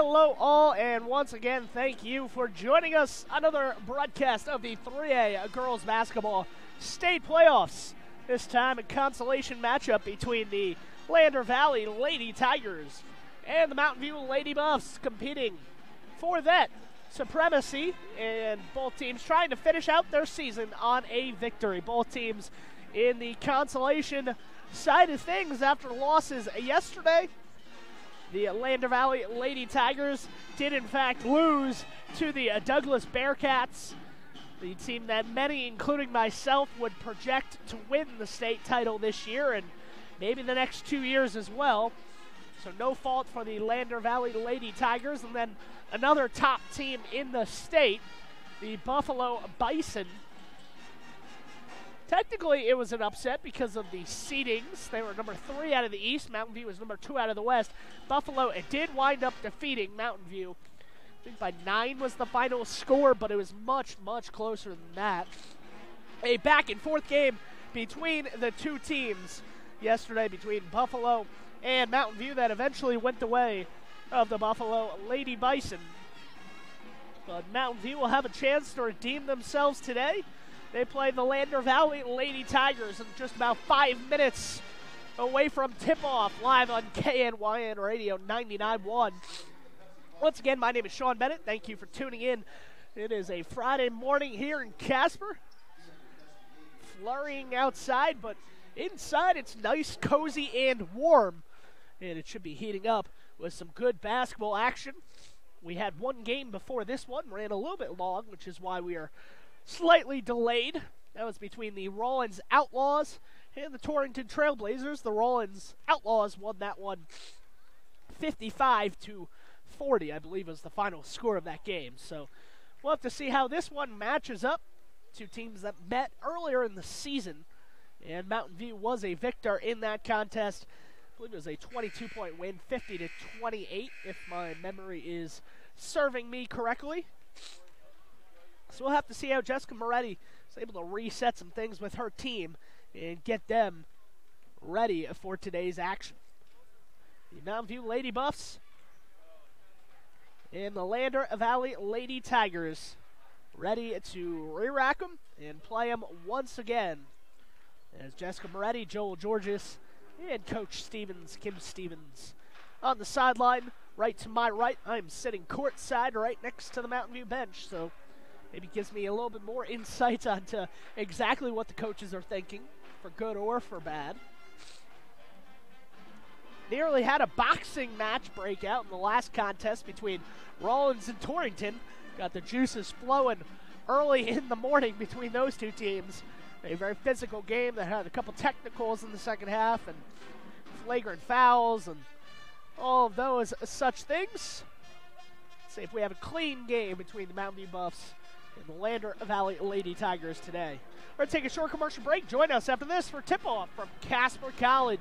Hello all, and once again, thank you for joining us. Another broadcast of the 3A Girls Basketball State Playoffs. This time a consolation matchup between the Lander Valley Lady Tigers and the Mountain View Lady Buffs, competing for that supremacy, and both teams trying to finish out their season on a victory. Both teams in the consolation side of things after losses yesterday. The Lander Valley Lady Tigers did in fact lose to the Douglas Bearcats, the team that many, including myself, would project to win the state title this year and maybe the next 2 years as well. So no fault for the Lander Valley Lady Tigers. And then another top team in the state, the Buffalo Bison. Technically, it was an upset because of the seedings. They were number 3 out of the East. Mountain View was number 2 out of the West. Buffalo, it did wind up defeating Mountain View. I think by 9 was the final score, but it was much, much closer than that. A back-and-forth game between the two teams yesterday, between Buffalo and Mountain View, that eventually went the way of the Buffalo Lady Bison. But Mountain View will have a chance to redeem themselves today. They play the Lander Valley Lady Tigers in just about 5 minutes away from tip-off, live on KNYN Radio 99.1. Once again, my name is Sean Bennett. Thank you for tuning in. It is a Friday morning here in Casper. Flurrying outside, but inside it's nice, cozy, and warm. And it should be heating up with some good basketball action. We had one game before this one, ran a little bit long, which is why we are slightly delayed. That was between the Rawlins Outlaws and the Torrington Trailblazers. The Rawlins Outlaws won that one 55-40, I believe was the final score of that game. So we'll have to see how this one matches up. Two teams that met earlier in the season, and Mountain View was a victor in that contest. I believe it was a 22-point win, 50-28, if my memory is serving me correctly. So we'll have to see how Jessica Moretti is able to reset some things with her team and get them ready for today's action. The Mountain View Lady Buffs and the Lander Valley Lady Tigers ready to re-rack them and play them once again. As Jessica Moretti, Joel Georges, and Coach Stevens, Kim Stevens, on the sideline. Right to my right, I'm sitting courtside right next to the Mountain View bench, so maybe gives me a little bit more insight onto exactly what the coaches are thinking, for good or for bad. Nearly had a boxing match break out in the last contest between Rawlins and Torrington. Got the juices flowing early in the morning between those two teams. A very physical game that had a couple technicals in the second half and flagrant fouls and all of those such things. Let's see if we have a clean game between the Mountain View Buffs and the Lander Valley Lady Tigers today. We're going to take a short commercial break. Join us after this for tip-off from Casper College.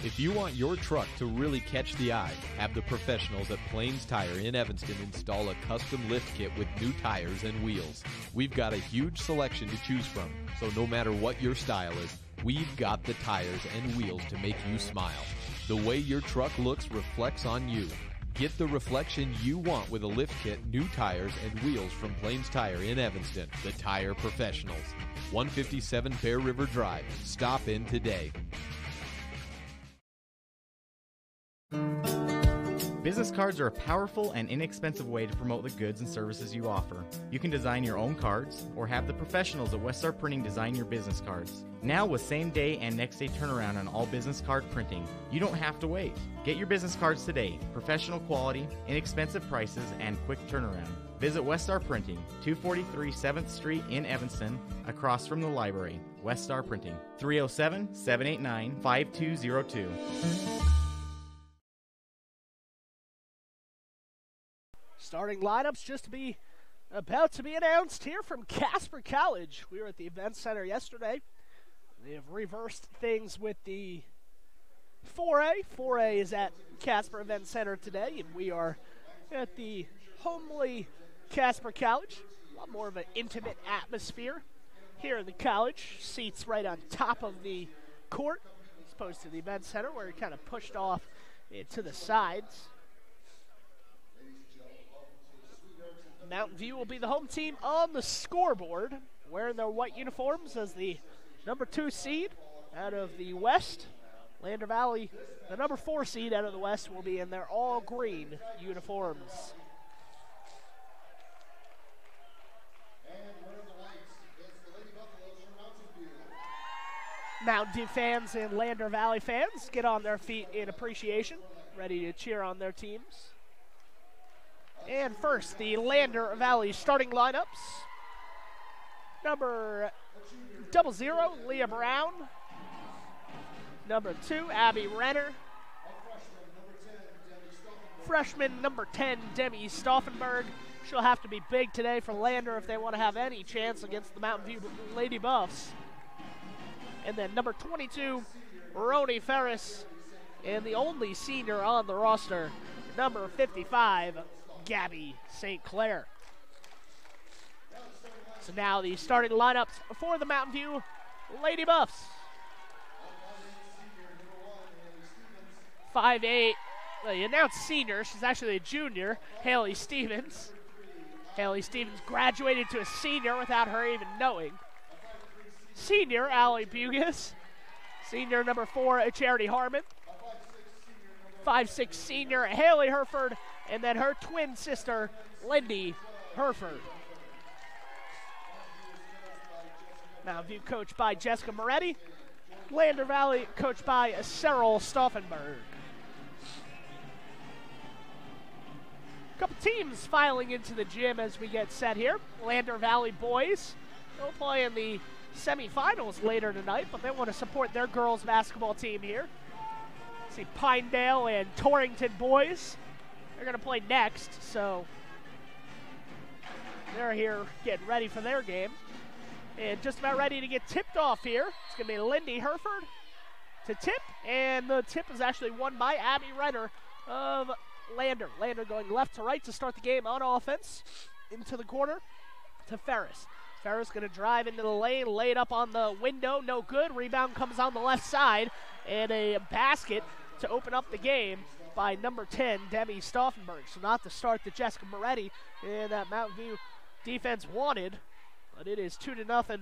If you want your truck to really catch the eye, have the professionals at Plains Tire in Evanston install a custom lift kit with new tires and wheels. We've got a huge selection to choose from, so no matter what your style is, we've got the tires and wheels to make you smile. The way your truck looks reflects on you. Get the reflection you want with a lift kit, new tires, and wheels from Plains Tire in Evanston, the tire professionals. 157 Bear River Drive. Stop in today. Business cards are a powerful and inexpensive way to promote the goods and services you offer. You can design your own cards or have the professionals at Westar Printing design your business cards. Now with same day and next day turnaround on all business card printing, you don't have to wait. Get your business cards today. Professional quality, inexpensive prices, and quick turnaround. Visit Westar Printing, 243 7th Street in Evanston, across from the library. Westar Printing, 307-789-5202. Starting lineups just about to be announced here from Casper College. We were at the event center yesterday. They have reversed things with the 4A. 4A is at Casper Event Center today, and we are at the homely Casper College. A lot more of an intimate atmosphere here in the college. Seats right on top of the court, as opposed to the event center where you're kind of pushed off to the sides. Mountain View will be the home team on the scoreboard, wearing their white uniforms as the number 2 seed out of the West. Lander Valley, the number 4 seed out of the West, will be in their all-green uniforms. Mountain View fans and Lander Valley fans get on their feet in appreciation, ready to cheer on their teams. And first, the Lander Valley starting lineups. Number 00, Leah Brown. Number 2, Abby Renner. Freshman number 10, Demi Stauffenberg. She'll have to be big today for Lander if they want to have any chance against the Mountain View Lady Buffs. And then number 22, Roni Ferris. And the only senior on the roster, number 55, Gabby St. Clair. So now the starting lineups for the Mountain View Lady Buffs. 5'8", the announced senior, she's actually a junior, Haley Stevens. Haley Stevens graduated to a senior without her even knowing. Senior, Allie Bugis. Senior number 4, Charity Harmon. 5'6", senior, Haley Herford. And then her twin sister, Lindy Herford. Mountain View coached by Jessica Moretti. Lander Valley coached by Cyril Stauffenberg. Couple teams filing into the gym as we get set here. Lander Valley boys, they'll play in the semifinals later tonight, but they want to support their girls basketball team here. See Pinedale and Torrington boys. They're going to play next, so they're here getting ready for their game. And just about ready to get tipped off here. It's going to be Lindy Herford to tip, and the tip is actually won by Abby Renner of Lander. Lander going left to right to start the game on offense. Into the corner to Ferris. Ferris going to drive into the lane, lay it up on the window, no good. Rebound comes on the left side, and a basket to open up the game by number 10, Demi Stauffenberg. So not the start that Jessica Moretti and that Mountain View defense wanted, but it is 2-0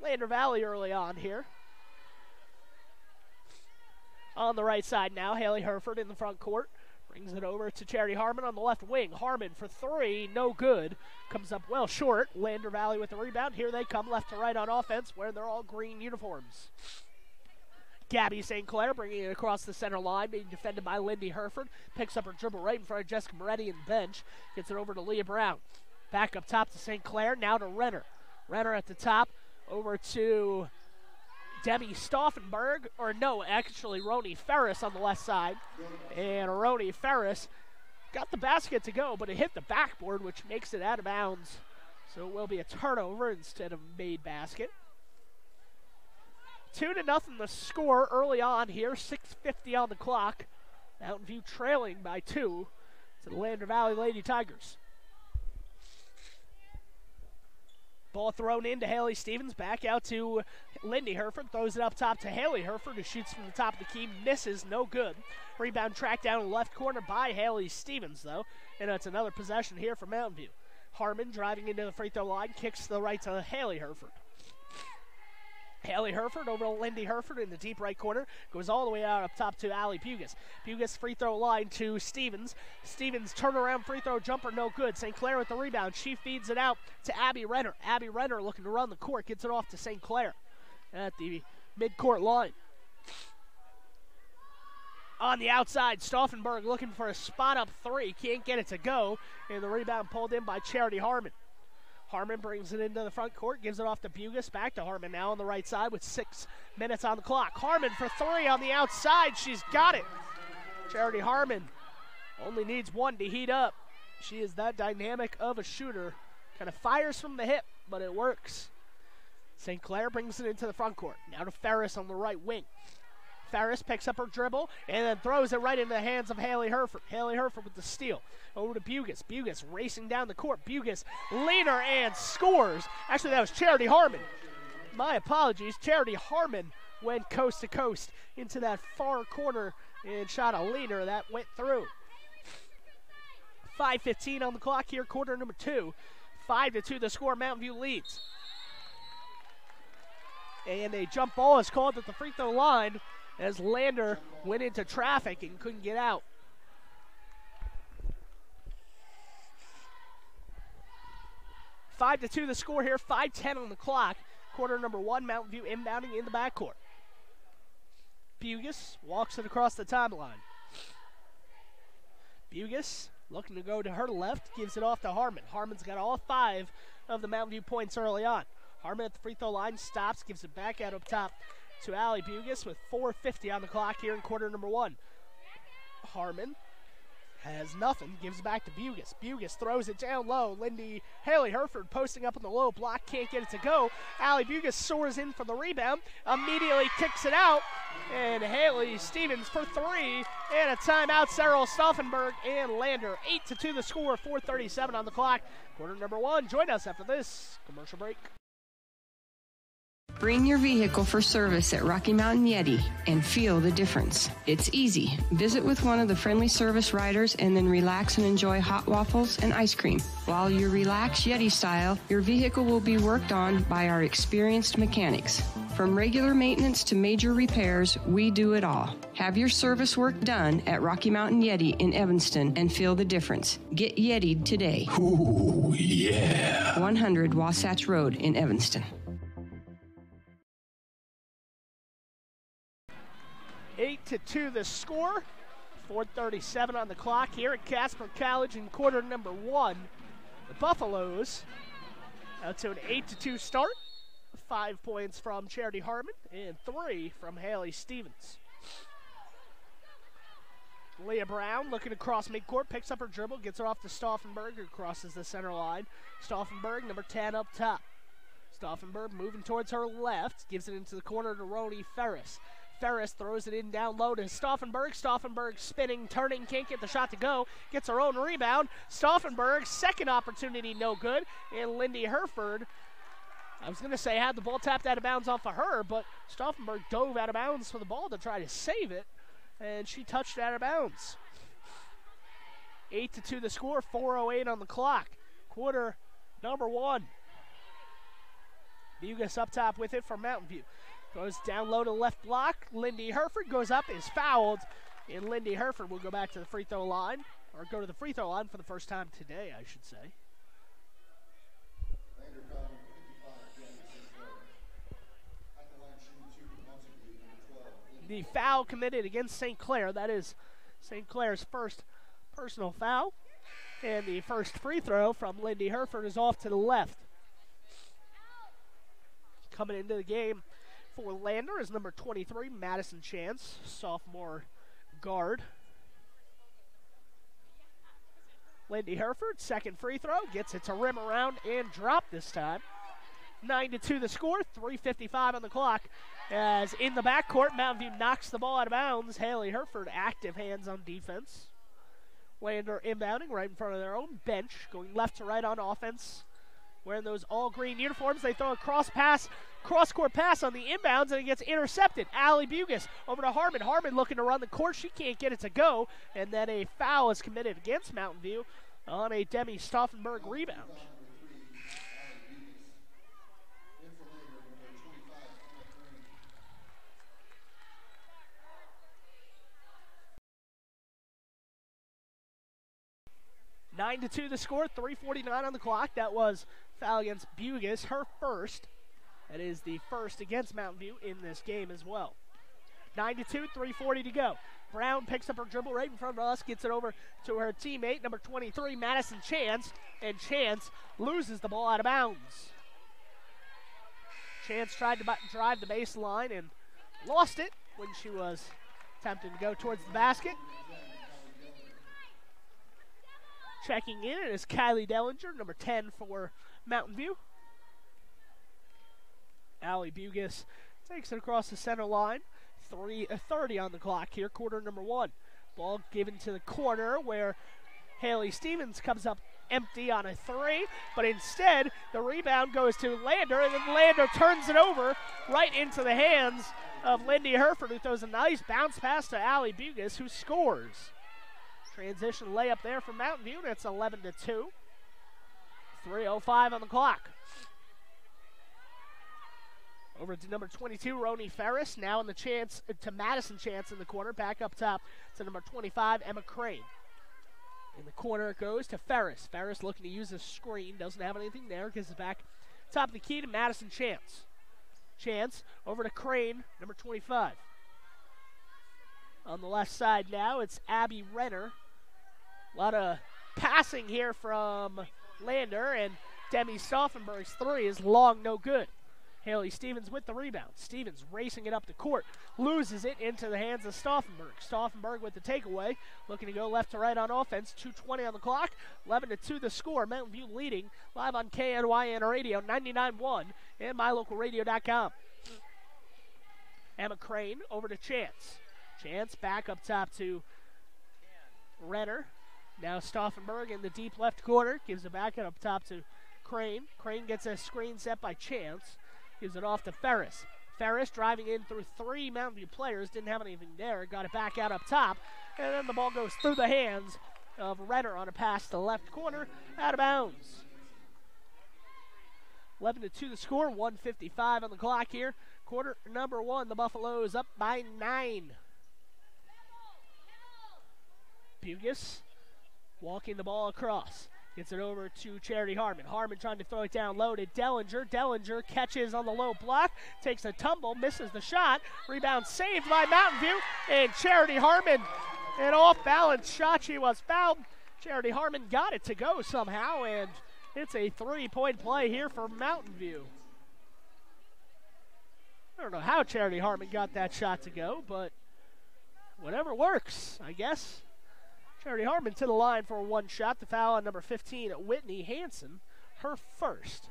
Lander Valley early on here. On the right side now, Haley Herford in the front court. Brings it over to Charity Harmon on the left wing. Harmon for 3, no good. Comes up well short. Lander Valley with the rebound. Here they come left to right on offense, wearing their all green uniforms. Gabby St. Clair bringing it across the center line, being defended by Lindy Herford. Picks up her dribble right in front of Jessica Moretti and bench. Gets it over to Leah Brown. Back up top to St. Clair, now to Renner. Renner at the top, over to Demi Stauffenberg, or no, actually Roni Ferris on the left side. And Roni Ferris got the basket to go, but it hit the backboard, which makes it out of bounds. So it will be a turnover instead of made basket. 2-0 the score early on here, 6:50 on the clock. Mountain View trailing by 2 to the Lander Valley Lady Tigers. Ball thrown in to Haley Stevens, back out to Lindy Herford, throws it up top to Haley Herford, who shoots from the top of the key, misses, no good. Rebound tracked down in the left corner by Haley Stevens, though, and it's another possession here for Mountain View. Harmon driving into the free throw line, kicks to the right to Haley Herford. Haley Herford over to Lindy Herford in the deep right corner. Goes all the way out up top to Allie Bugis. Bugis free throw line to Stevens. Stevens turnaround free throw jumper, no good. St. Clair with the rebound. She feeds it out to Abby Renner. Abby Renner looking to run the court. Gets it off to St. Clair at the midcourt line. On the outside, Stauffenberg looking for a spot up 3. Can't get it to go. And the rebound pulled in by Charity Harmon. Harmon brings it into the front court, gives it off to Bugis, back to Harmon now on the right side with 6 minutes on the clock. Harmon for 3 on the outside. She's got it. Charity Harmon only needs 1 to heat up. She is that dynamic of a shooter. Kind of fires from the hip, but it works. St. Clair brings it into the front court. Now to Ferris on the right wing. Ferris picks up her dribble and then throws it right into the hands of Haley Herford. Haley Herford with the steal. Over to Bugis. Bugis racing down the court. Bugis leaner and scores. Actually, that was Charity Harmon. My apologies. Charity Harmon went coast to coast into that far corner and shot a leaner that went through. 5:15 on the clock here, quarter number 2. 5-2 the score, Mountain View leads. And a jump ball is called at the free throw line as Lander went into traffic and couldn't get out. Five to 2 the score here, 5:10 on the clock. Quarter number 1, Mountain View inbounding in the backcourt. Bugus walks it across the timeline. Bugus looking to go to her left, gives it off to Harmon. Harmon's got all 5 of the Mountain View points early on. Harmon at the free throw line stops, gives it back out up top to Allie Bugus with 4:50 on the clock here in quarter number 1. Harmon has nothing, gives it back to Bugus. Bugus throws it down low. Haley Herford posting up on the low block, can't get it to go. Allie Bugus soars in for the rebound, immediately kicks it out, and Haley Stevens for 3, and a timeout. Cyril Stauffenberg and Lander. 8-2 the score, 4:37 on the clock. Quarter number 1. Join us after this commercial break. Bring your vehicle for service at Rocky Mountain Yeti and feel the difference. It's easy. Visit with one of the friendly service riders and then relax and enjoy hot waffles and ice cream. While you relax Yeti style, your vehicle will be worked on by our experienced mechanics. From regular maintenance to major repairs, we do it all. Have your service work done at Rocky Mountain Yeti in Evanston and feel the difference. Get Yeti'd today. Ooh, yeah. 100 Wasatch Road in Evanston. 8-2 the score, 4:37 on the clock here at Casper College in quarter number 1. The Buffaloes out to an 8-2 start. 5 points from Charity Harmon and 3 from Haley Stevens. Leah Brown looking across midcourt, picks up her dribble, gets her off to Stauffenberg, who crosses the center line. Stauffenberg, number 10 up top. Stauffenberg moving towards her left, gives it into the corner to Roni Ferris. Ferris throws it in down low to Stauffenberg. Stauffenberg spinning, turning, can't get the shot to go. Gets her own rebound. Stauffenberg, second opportunity, no good. And Lindy Herford, I was going to say had the ball tapped out of bounds off of her, but Stauffenberg dove out of bounds for the ball to try to save it, and she touched it out of bounds. 8-2 the score, 4:08 on the clock. Quarter number 1. Bugus up top with it for Mountain View. Goes down low to left block. Lindy Herford goes up, is fouled, and Lindy Herford will go back to the free throw line, or go to the free throw line for the first time today, I should say. The foul committed against St. Clair. That is St. Clair's first personal foul. And the first free throw from Lindy Herford is off to the left. Coming into the game for Lander is number 23, Madison Chance, sophomore guard. Lindy Herford, second free throw, gets it to rim around and drop this time. 9-2 the score, 3:55 on the clock. As in the backcourt, Mountain View knocks the ball out of bounds. Haley Herford, active hands on defense. Lander inbounding right in front of their own bench, going left to right on offense. Wearing those all-green uniforms, they throw a cross-court pass on the inbounds, and it gets intercepted. Allie Bugus over to Harmon. Harmon looking to run the court. She can't get it to go, and then a foul is committed against Mountain View on a Demi Stauffenberg rebound. Nine to 2 the score, 3:49 on the clock. That was foul against Bugus, her first. That is the first against Mountain View in this game as well. 9-2, 3:40 to go. Brown picks up her dribble right in front of us, gets it over to her teammate, number 23, Madison Chance, and Chance loses the ball out of bounds. Chance tried to drive the baseline and lost it when she was attempting to go towards the basket. Checking in is Kylie Dellinger, number 10 for Mountain View. Allie Bugus takes it across the center line. 3:30 on the clock here, quarter number 1. Ball given to the corner where Haley Stevens comes up empty on a 3, but instead the rebound goes to Lander, and then Lander turns it over right into the hands of Lindy Herford, who throws a nice bounce pass to Allie Bugis, who scores. Transition layup there for Mountain View. That's 11-2. 3:05 on the clock. Over to number 22, Roni Ferris. Now in the chance to Madison Chance in the corner. Back up top to number 25, Emma Crane. In the corner it goes to Ferris. Ferris looking to use a screen. Doesn't have anything there. Gives it back top of the key to Madison Chance. Chance over to Crane, number 25. On the left side now, it's Abby Renner. A lot of passing here from Lander, and Demi Stauffenberg's three is long, no good. Haley Stevens with the rebound. Stevens racing it up the court. Loses it into the hands of Stauffenberg. Stauffenberg with the takeaway. Looking to go left to right on offense. 2:20 on the clock. 11-2 the score. Mountain View leading. Live on KNYN Radio 99.1 and mylocalradio.com. Emma Crane over to Chance. Chance back up top to Renner. Now Stauffenberg in the deep left corner. Gives it back up top to Crane. Crane gets a screen set by Chance. Gives it off to Ferris. Ferris driving in through three Mountain View players. Didn't have anything there. Got it back out up top. And then the ball goes through the hands of Renner on a pass to the left corner. Out of bounds. 11-2 the score. 1:55 on the clock here. Quarter number one. The Buffaloes up by 9. Bugis walking the ball across. Gets it over to Charity Harmon. Harmon trying to throw it down low to Dellinger. Dellinger catches on the low block. Takes a tumble. Misses the shot. Rebound saved by Mountain View. And Charity Harmon, an off-balance shot. She was fouled. Charity Harmon got it to go somehow. And it's a 3-point play here for Mountain View. I don't know how Charity Harmon got that shot to go, but whatever works, I guess. Charity Harmon to the line for one shot. The foul on number 15, Whitney Hansen, her first.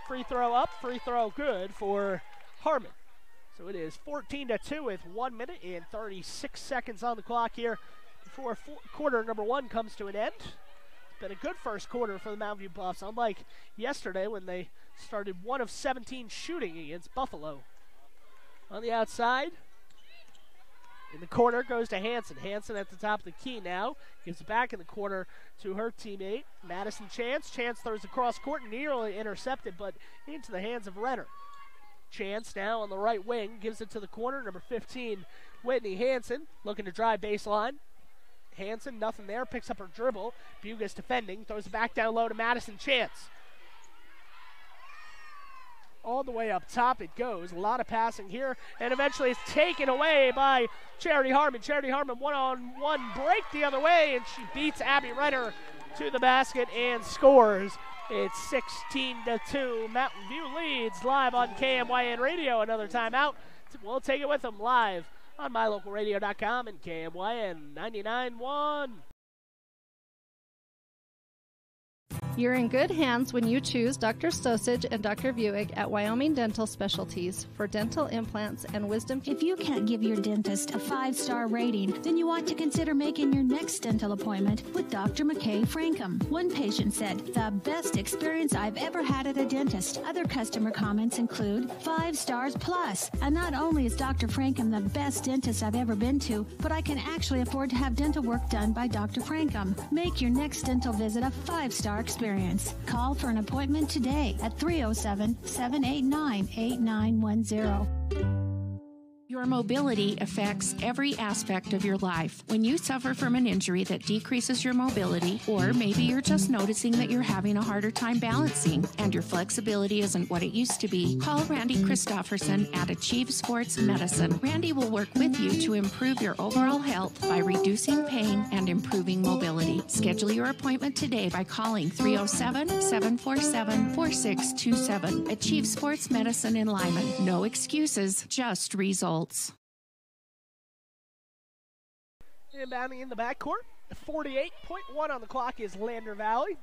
Free throw up, free throw good for Harmon. So it is 14-2 with 1 minute and 36 seconds on the clock here before quarter number one comes to an end. It's been a good first quarter for the Mountain View Buffs, unlike yesterday when they started 1 of 17 shooting against Buffalo. On the outside, in the corner goes to Hansen. Hansen at the top of the key now. Gives it back in the corner to her teammate, Madison Chance. Chance throws across court, nearly intercepted, but into the hands of Renner. Chance now on the right wing. Gives it to the corner. Number 15, Whitney Hansen. Looking to drive baseline. Hansen, nothing there. Picks up her dribble. Bugis defending. Throws it back down low to Madison Chance. All the way up top it goes. A lot of passing here. And eventually it's taken away by Charity Harmon. Charity Harmon one-on-one break the other way, and she beats Abby Renner to the basket and scores. It's 16-2. Mountain View leads live on KMYN Radio. Another timeout. We'll take it with them live on mylocalradio.com and KMYN 99.1. You're in good hands when you choose Dr. Stosage and Dr. Buick at Wyoming Dental Specialties for dental implants and wisdom. If you can't give your dentist a 5-star rating, then you want to consider making your next dental appointment with Dr. McKay Frankham. One patient said, "The best experience I've ever had at a dentist." Other customer comments include 5 stars plus. And not only is Dr. Frankham the best dentist I've ever been to, but I can actually afford to have dental work done by Dr. Frankham. Make your next dental visit a 5-star experience. Call for an appointment today at 307-789-8910. Your mobility affects every aspect of your life. When you suffer from an injury that decreases your mobility, or maybe you're just noticing that you're having a harder time balancing and your flexibility isn't what it used to be, call Randy Christofferson at Achieve Sports Medicine. Randy will work with you to improve your overall health by reducing pain and improving mobility. Schedule your appointment today by calling 307-747-4627. Achieve Sports Medicine in Lyman. No excuses, just results. Inbounding in the backcourt. 48.1 on the clock is Lander Valley.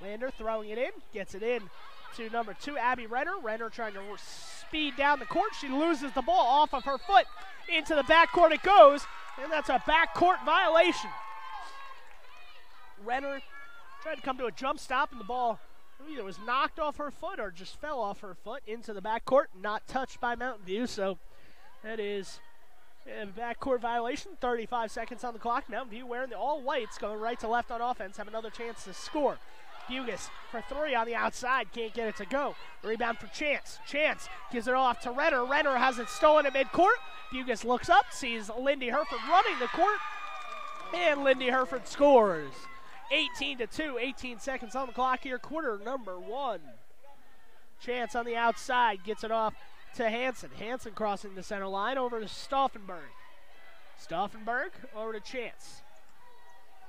Lander throwing it in. Gets it in to number 2, Abby Renner. Renner trying to speed down the court. She loses the ball off of her foot. Into the backcourt it goes. And that's a backcourt violation. Renner tried to come to a jump stop, and the ball either was knocked off her foot or just fell off her foot into the backcourt, not touched by Mountain View. So that is a backcourt violation. 35 seconds on the clock. Mountain View wearing the all whites, going right to left on offense, have another chance to score. Bugis for three on the outside, can't get it to go. Rebound for Chance. Chance gives it off to Renner. Renner has it stolen at midcourt. Bugis looks up, sees Lindy Herford running the court, and Lindy Herford scores. 18-2, 18 seconds on the clock here, quarter number one. Chance on the outside, gets it off to Hansen. Hansen crossing the center line over to Stauffenberg. Stauffenberg over to Chance.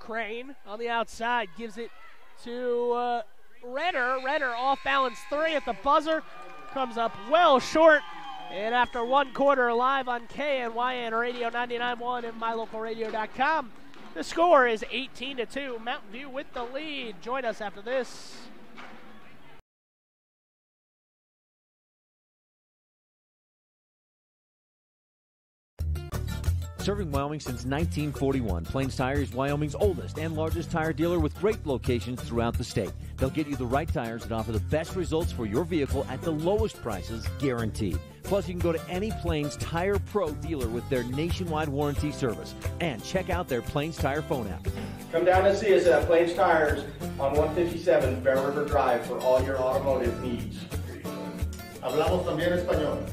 Crane on the outside, gives it to Renner. Renner off balance three at the buzzer, comes up well short. And after one quarter, live on KNYN Radio 99.1 and mylocalradio.com, the score is 18-2. Mountain View with the lead. Join us after this. Serving Wyoming since 1941, Plains Tire is Wyoming's oldest and largest tire dealer with great locations throughout the state. They'll get you the right tires that offer the best results for your vehicle at the lowest prices, guaranteed. Plus, you can go to any Plains Tire Pro dealer with their nationwide warranty service. And check out their Plains Tire phone app. Come down and see us at Plains Tires on 157 Bear River Drive for all your automotive needs. Hablamos también español.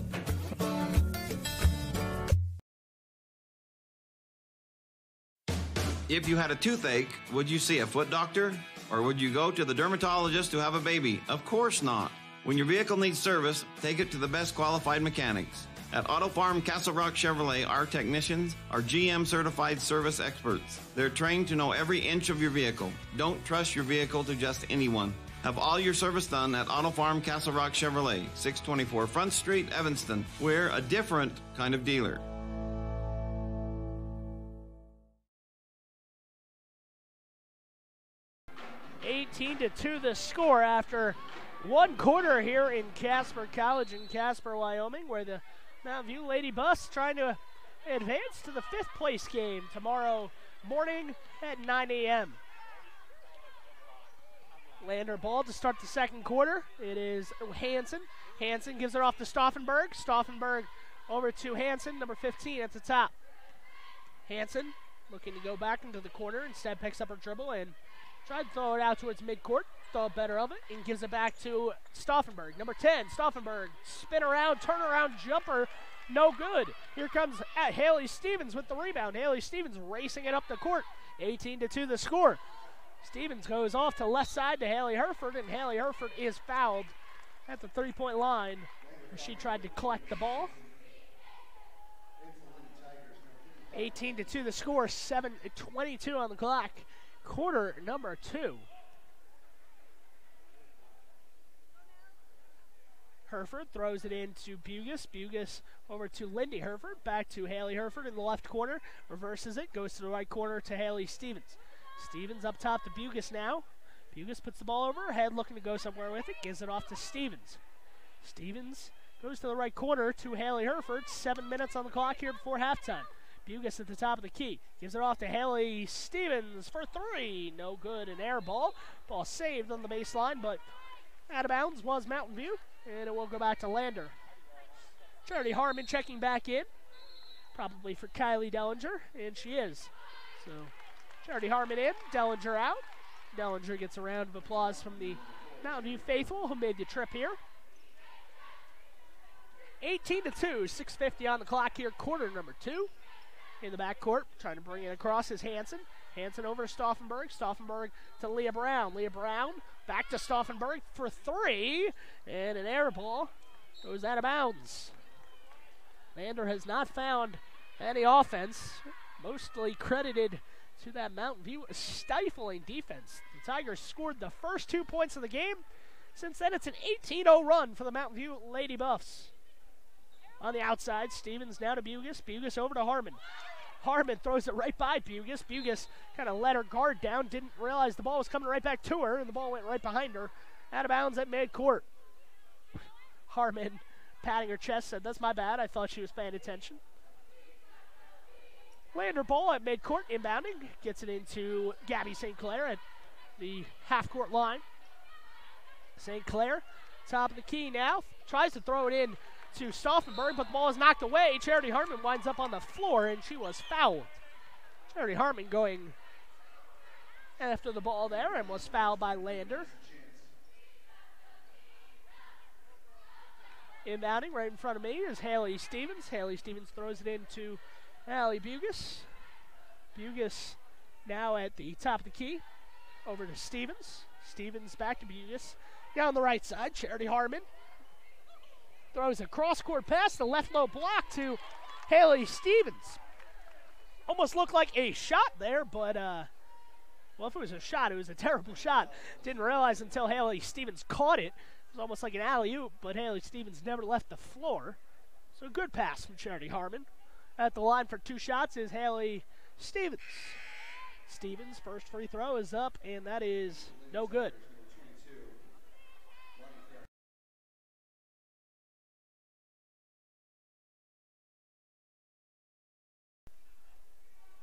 If you had a toothache, would you see a foot doctor? Or would you go to the dermatologist to have a baby? Of course not. When your vehicle needs service, take it to the best qualified mechanics. At Auto Farm Castle Rock Chevrolet, our technicians are GM certified service experts. They're trained to know every inch of your vehicle. Don't trust your vehicle to just anyone. Have all your service done at Auto Farm Castle Rock Chevrolet, 624 Front Street, Evanston. We're a different kind of dealer. 18-2 the score after one quarter here in Casper College in Casper, Wyoming, where the Mountain View Lady Buffs trying to advance to the fifth place game tomorrow morning at 9 a.m. Lander ball to start the second quarter. It is Hansen. Hansen gives it off to Stauffenberg. Stauffenberg over to Hansen, number 15 at the top. Hansen looking to go back into the corner. Instead picks up her dribble and tried to throw it out towards midcourt. Thought better of it and gives it back to Stauffenberg. Number 10, Stauffenberg. Spin around, turn around, jumper. No good. Here comes Haley Stevens with the rebound. Haley Stevens racing it up the court. 18-2 the score. Stevens goes off to left side to Haley Herford, and Haley Herford is fouled at the three-point line where she tried to collect the ball. 18-2 the score, 7:22 on the clock. Quarter number two. Herford throws it into Bugis. Bugis over to Lindy Herford. Back to Haley Herford in the left corner. Reverses it. Goes to the right corner to Haley Stevens. Stevens up top to Bugis now. Bugis puts the ball over her head, looking to go somewhere with it. Gives it off to Stevens. Stevens goes to the right corner to Haley Herford. 7 minutes on the clock here before halftime. Bugis at the top of the key. Gives it off to Haley Stevens for three. No good. An air ball. Ball saved on the baseline, but out of bounds was Mountain View. And it will go back to Lander. Charity Harmon checking back in. Probably for Kylie Dellinger. And she is. So Charity Harmon in. Dellinger out. Dellinger gets a round of applause from the Mountain View faithful who made the trip here. 18-2. 6:50 on the clock here. Quarter number two. In the backcourt, trying to bring it across is Hansen. Hansen over to Stauffenberg. Stauffenberg to Leah Brown. Leah Brown back to Stauffenberg for three. And an air ball goes out of bounds. Lander has not found any offense. Mostly credited to that Mountain View stifling defense. The Tigers scored the first 2 points of the game. Since then, it's an 18-0 run for the Mountain View Lady Buffs. On the outside, Stevens now to Bugis. Bugis over to Harmon. Harmon throws it right by Bugis. Bugis kind of let her guard down, didn't realize the ball was coming right back to her, and the ball went right behind her. Out of bounds at midcourt. Harmon, patting her chest, said, "That's my bad. I thought she was paying attention." Lander ball at midcourt, inbounding. Gets it into Gabby St. Clair at the half-court line. St. Clair, top of the key now. Tries to throw it in to Stauffenberg, but the ball is knocked away. Charity Hartman winds up on the floor, and she was fouled. Charity Hartman going after the ball there and was fouled by Lander. Inbounding right in front of me is Haley Stevens. Haley Stevens throws it into Allie Bugas. Bugas now at the top of the key. Over to Stevens. Stevens back to Bugas. Down the right side, Charity Hartman throws a cross-court pass, the left low block to Haley Stevens. Almost looked like a shot there, but, well, if it was a shot, it was a terrible shot. Didn't realize until Haley Stevens caught it. It was almost like an alley-oop, but Haley Stevens never left the floor. So good pass from Charity Hartman. At the line for 2 shots is Haley Stevens. Stevens' first free throw is up, and that is no good.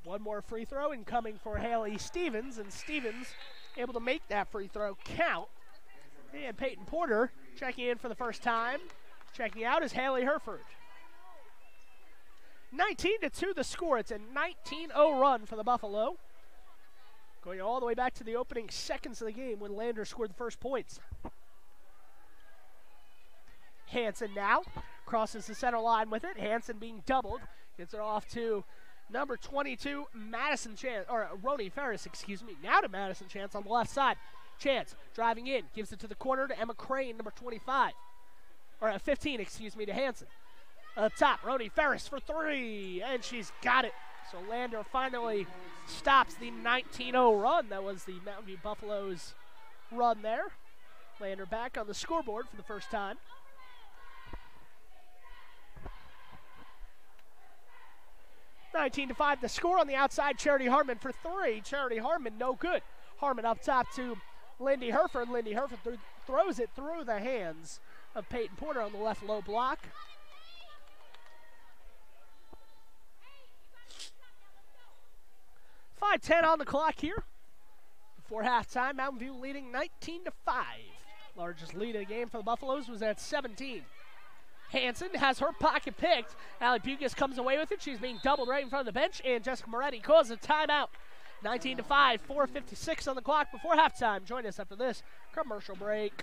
One more free throw incoming for Haley Stevens, and Stevens able to make that free throw count. And Peyton Porter checking in for the first time. Checking out is Haley Herford. 19-2 the score. It's a 19-0 run for the Buffalo. Going all the way back to the opening seconds of the game when Lander scored the first points. Hansen now crosses the center line with it. Hansen being doubled. Gets it off to number 22, Madison Chance, or Roni Ferris, excuse me. Now to Madison Chance on the left side. Chance driving in, gives it to the corner to Emma Crane, number 25. Or 15, excuse me, to Hansen. Up top, Roni Ferris for 3, and she's got it. So Lander finally stops the 19-0 run. That was the Mountain View Buffaloes run there. Lander back on the scoreboard for the first time. (19-5) the score on the outside. Charity Hartman for 3. Charity Hartman no good. Hartman up top to Lindy Herford. Lindy Herford throws it through the hands of Peyton Porter on the left low block. .5:10 on the clock here. Before halftime, Mountain View leading 19-5. Largest lead of the game for the Buffaloes was at 17. Hansen has her pocket picked. Allie Bugas comes away with it. She's being doubled right in front of the bench, and Jessica Moretti calls a timeout. 19-5, 4:56 on the clock before halftime. Join us after this commercial break.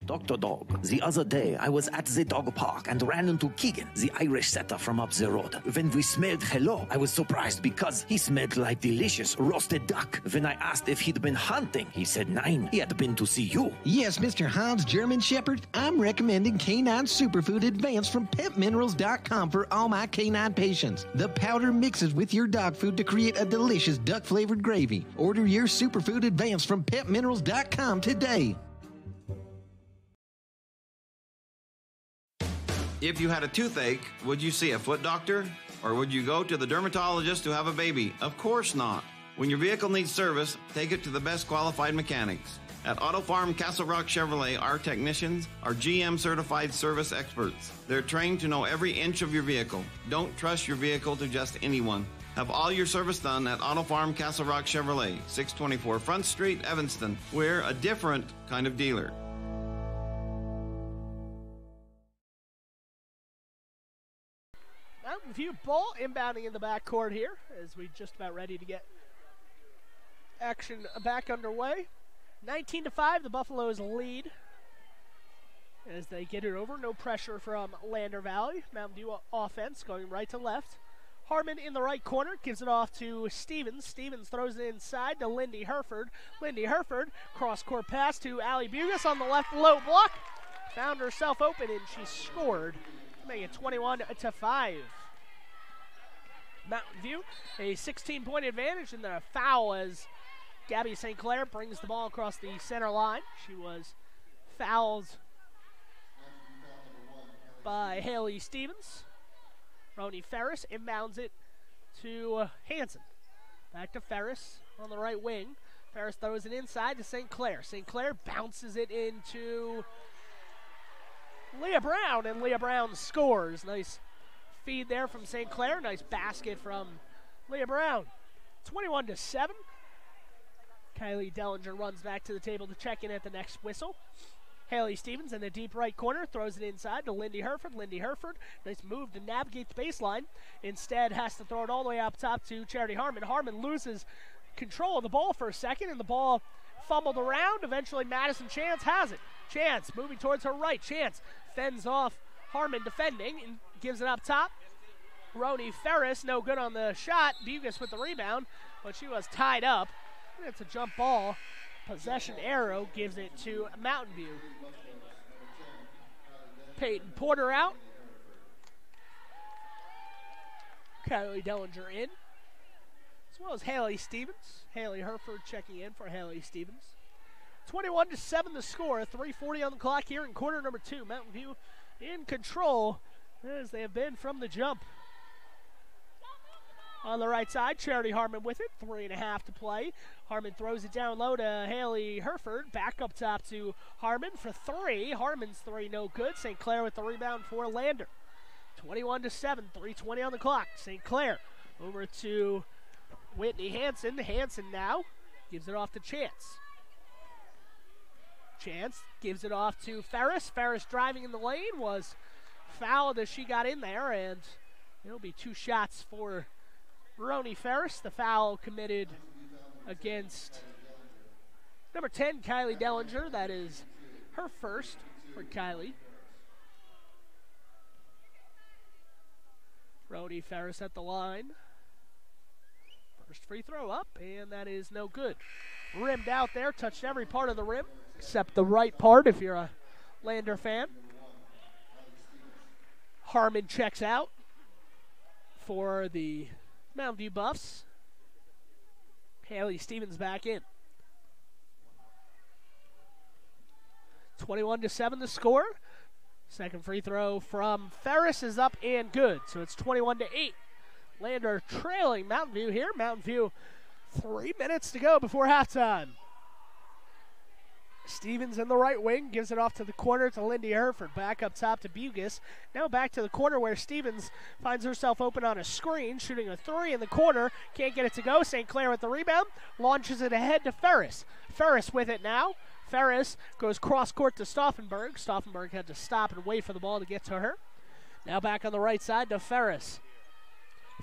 Dr. Dog, the other day I was at the dog park and ran into Keegan, the Irish setter from up the road. When we smelled hello, I was surprised because he smelled like delicious roasted duck. When I asked if he'd been hunting, he said nein, he had been to see you. Yes, Mr. Hans German Shepherd, I'm recommending Canine Superfood Advanced from PetMinerals.com for all my canine patients. The powder mixes with your dog food to create a delicious duck-flavored gravy. Order your Superfood Advanced from PetMinerals.com today. If you had a toothache, would you see a foot doctor? Or would you go to the dermatologist to have a baby? Of course not. When your vehicle needs service, take it to the best qualified mechanics. At Auto Farm Castle Rock Chevrolet, our technicians are GM certified service experts. They're trained to know every inch of your vehicle. Don't trust your vehicle to just anyone. Have all your service done at Auto Farm Castle Rock Chevrolet, 624 Front Street, Evanston. We're a different kind of dealer. Mountain View ball inbounding in the backcourt here as we just about ready to get action back underway. 19-5, the Buffaloes lead as they get it over. No pressure from Lander Valley. Mountain View offense going right to left. Harmon in the right corner gives it off to Stevens. Stevens throws it inside to Lindy Herford. Lindy Herford, cross-court pass to Allie Bugas on the left low block. Found herself open and she scored, making it 21-5. Mountain View, a 16-point advantage, and then a foul as Gabby St. Clair brings the ball across the center line. She was fouled by Haley Stevens. Roni Ferris inbounds it to Hansen. Back to Ferris on the right wing. Ferris throws it inside to St. Clair. St. Clair bounces it into Leah Brown, and Leah Brown scores. Nice feed there from St. Clair. Nice basket from Leah Brown. 21-7. Kylie Dellinger runs back to the table to check in at the next whistle. Haley Stevens in the deep right corner throws it inside to Lindy Herford. Lindy Herford, nice move to navigate the baseline. Instead has to throw it all the way up top to Charity Harmon. Harmon loses control of the ball for a second, and the ball fumbled around. Eventually Madison Chance has it. Chance moving towards her right. Chance fends off Harmon defending and gives it up top. Roni Ferris, no good on the shot. Bugis with the rebound, but she was tied up. It's a jump ball. Possession arrow gives it to Mountain View. Peyton Porter out. Kylie Dellinger in, as well as Haley Stevens. Haley Herford checking in for Haley Stevens. 21-7 the score. 3:40 on the clock here in quarter number 2. Mountain View in control as they have been from the jump. On the right side, Charity Harmon with it. 3.5 to play. Harmon throws it down low to Haley Herford. Back up top to Harmon for 3. Harmon's 3 no good. St. Clair with the rebound for Lander. 21-7, 3:20 on the clock. St. Clair over to Whitney Hansen. Hansen now gives it off to Chance. Chance gives it off to Ferris. Ferris driving in the lane, was fouled as she got in there, and it'll be 2 shots for Roni Ferris. The foul committed against number 10, Kylie Dellinger. That is her first for Kylie. Roni Ferris at the line. First free throw up, and that is no good. Rimmed out there, touched every part of the rim, except the right part if you're a Lander fan. Harmon checks out for the Mountain View Buffs. Haley Stevens back in. 21-7 the score. Second free throw from Ferris is up and good. So it's 21-8. Lander trailing Mountain View here. Mountain View 3 minutes to go before halftime. Stevens in the right wing, gives it off to the corner to Lindy Herford. Back up top to Bugis. Now back to the corner where Stevens finds herself open on a screen, shooting a 3 in the corner. Can't get it to go. St. Clair with the rebound. Launches it ahead to Ferris. Ferris with it now. Ferris goes cross court to Stauffenberg. Stauffenberg had to stop and wait for the ball to get to her. Now back on the right side to Ferris.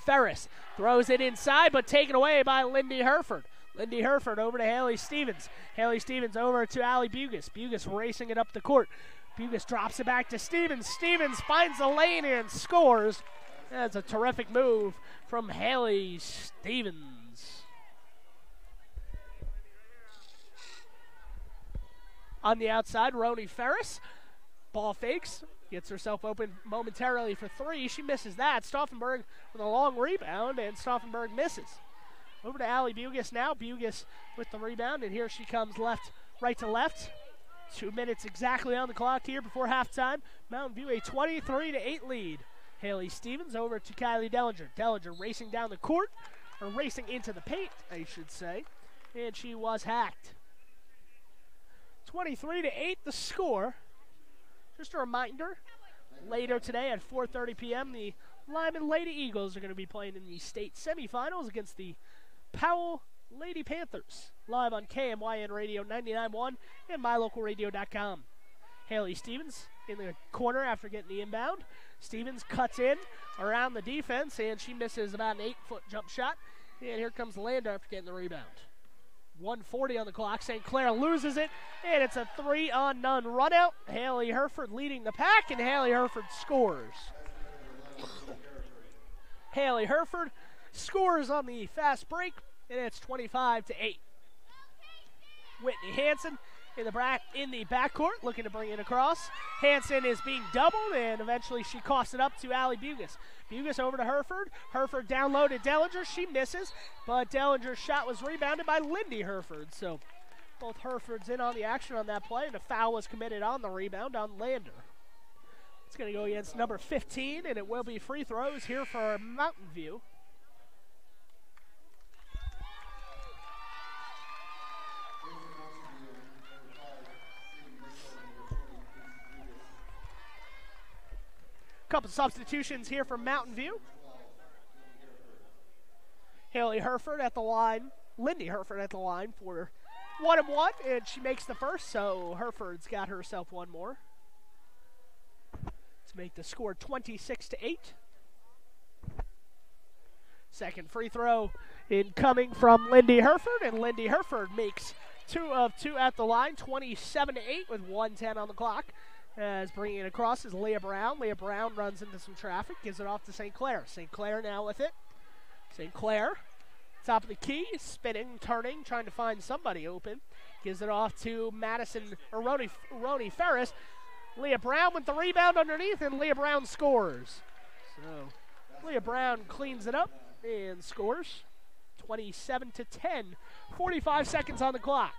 Ferris throws it inside, but taken away by Lindy Herford. Lindy Herford over to Haley Stevens. Haley Stevens over to Allie Bugis. Bugis racing it up the court. Bugis drops it back to Stevens. Stevens finds the lane and scores. That's a terrific move from Haley Stevens. On the outside, Roni Ferris. Ball fakes. Gets herself open momentarily for 3. She misses that. Stauffenberg with a long rebound, and Stauffenberg misses. Over to Allie Bugis now. Bugis with the rebound, and here she comes right to left. 2 minutes exactly on the clock here before halftime. Mountain View a 23-8 lead. Haley Stevens over to Kylie Dellinger. Dellinger racing down the court, or racing into the paint, I should say, and she was hacked. 23-8 the score. Just a reminder, later today at 4:30 p.m., the Lyman Lady Eagles are going to be playing in the state semifinals against the Powell Lady Panthers, live on KMYN Radio 99.1 and MyLocalRadio.com. Haley Stevens in the corner after getting the inbound. Stevens cuts in around the defense, and she misses about an 8-foot jump shot. And here comes Lander after getting the rebound. 1:40 on the clock. St. Clair loses it, and it's a 3-on-none run out. Haley Herford leading the pack, and Haley Herford scores. Haley Herford scores on the fast break, and it's 25-8. Whitney Hansen in the backcourt, looking to bring it across. Hansen is being doubled, and eventually she coughs it up to Allie Bugis. Bugis over to Herford. Herford down low to Dellinger. She misses, but Dellinger's shot was rebounded by Lindy Herford. So both Herfords in on the action on that play, and a foul was committed on the rebound on Lander. It's going to go against number 15, and it will be free throws here for Mountain View. Couple substitutions here for Mountain View. Haley Herford at the line, Lindy Herford at the line for 1-1, and she makes the first, so Hereford's got herself one more to make the score 26-8. Second free throw incoming from Lindy Hereford, and Lindy Hereford makes 2 of 2 at the line, 27-8 with 1:10 on the clock. As bringing it across is Leah Brown. Leah Brown runs into some traffic, gives it off to St. Clair. St. Clair now with it. St. Clair, top of the key, spinning, turning, trying to find somebody open. Gives it off to Madison, or Roni Ferris. Leah Brown with the rebound underneath, and Leah Brown scores. So Leah Brown cleans it up and scores. 27-10, 45 seconds on the clock.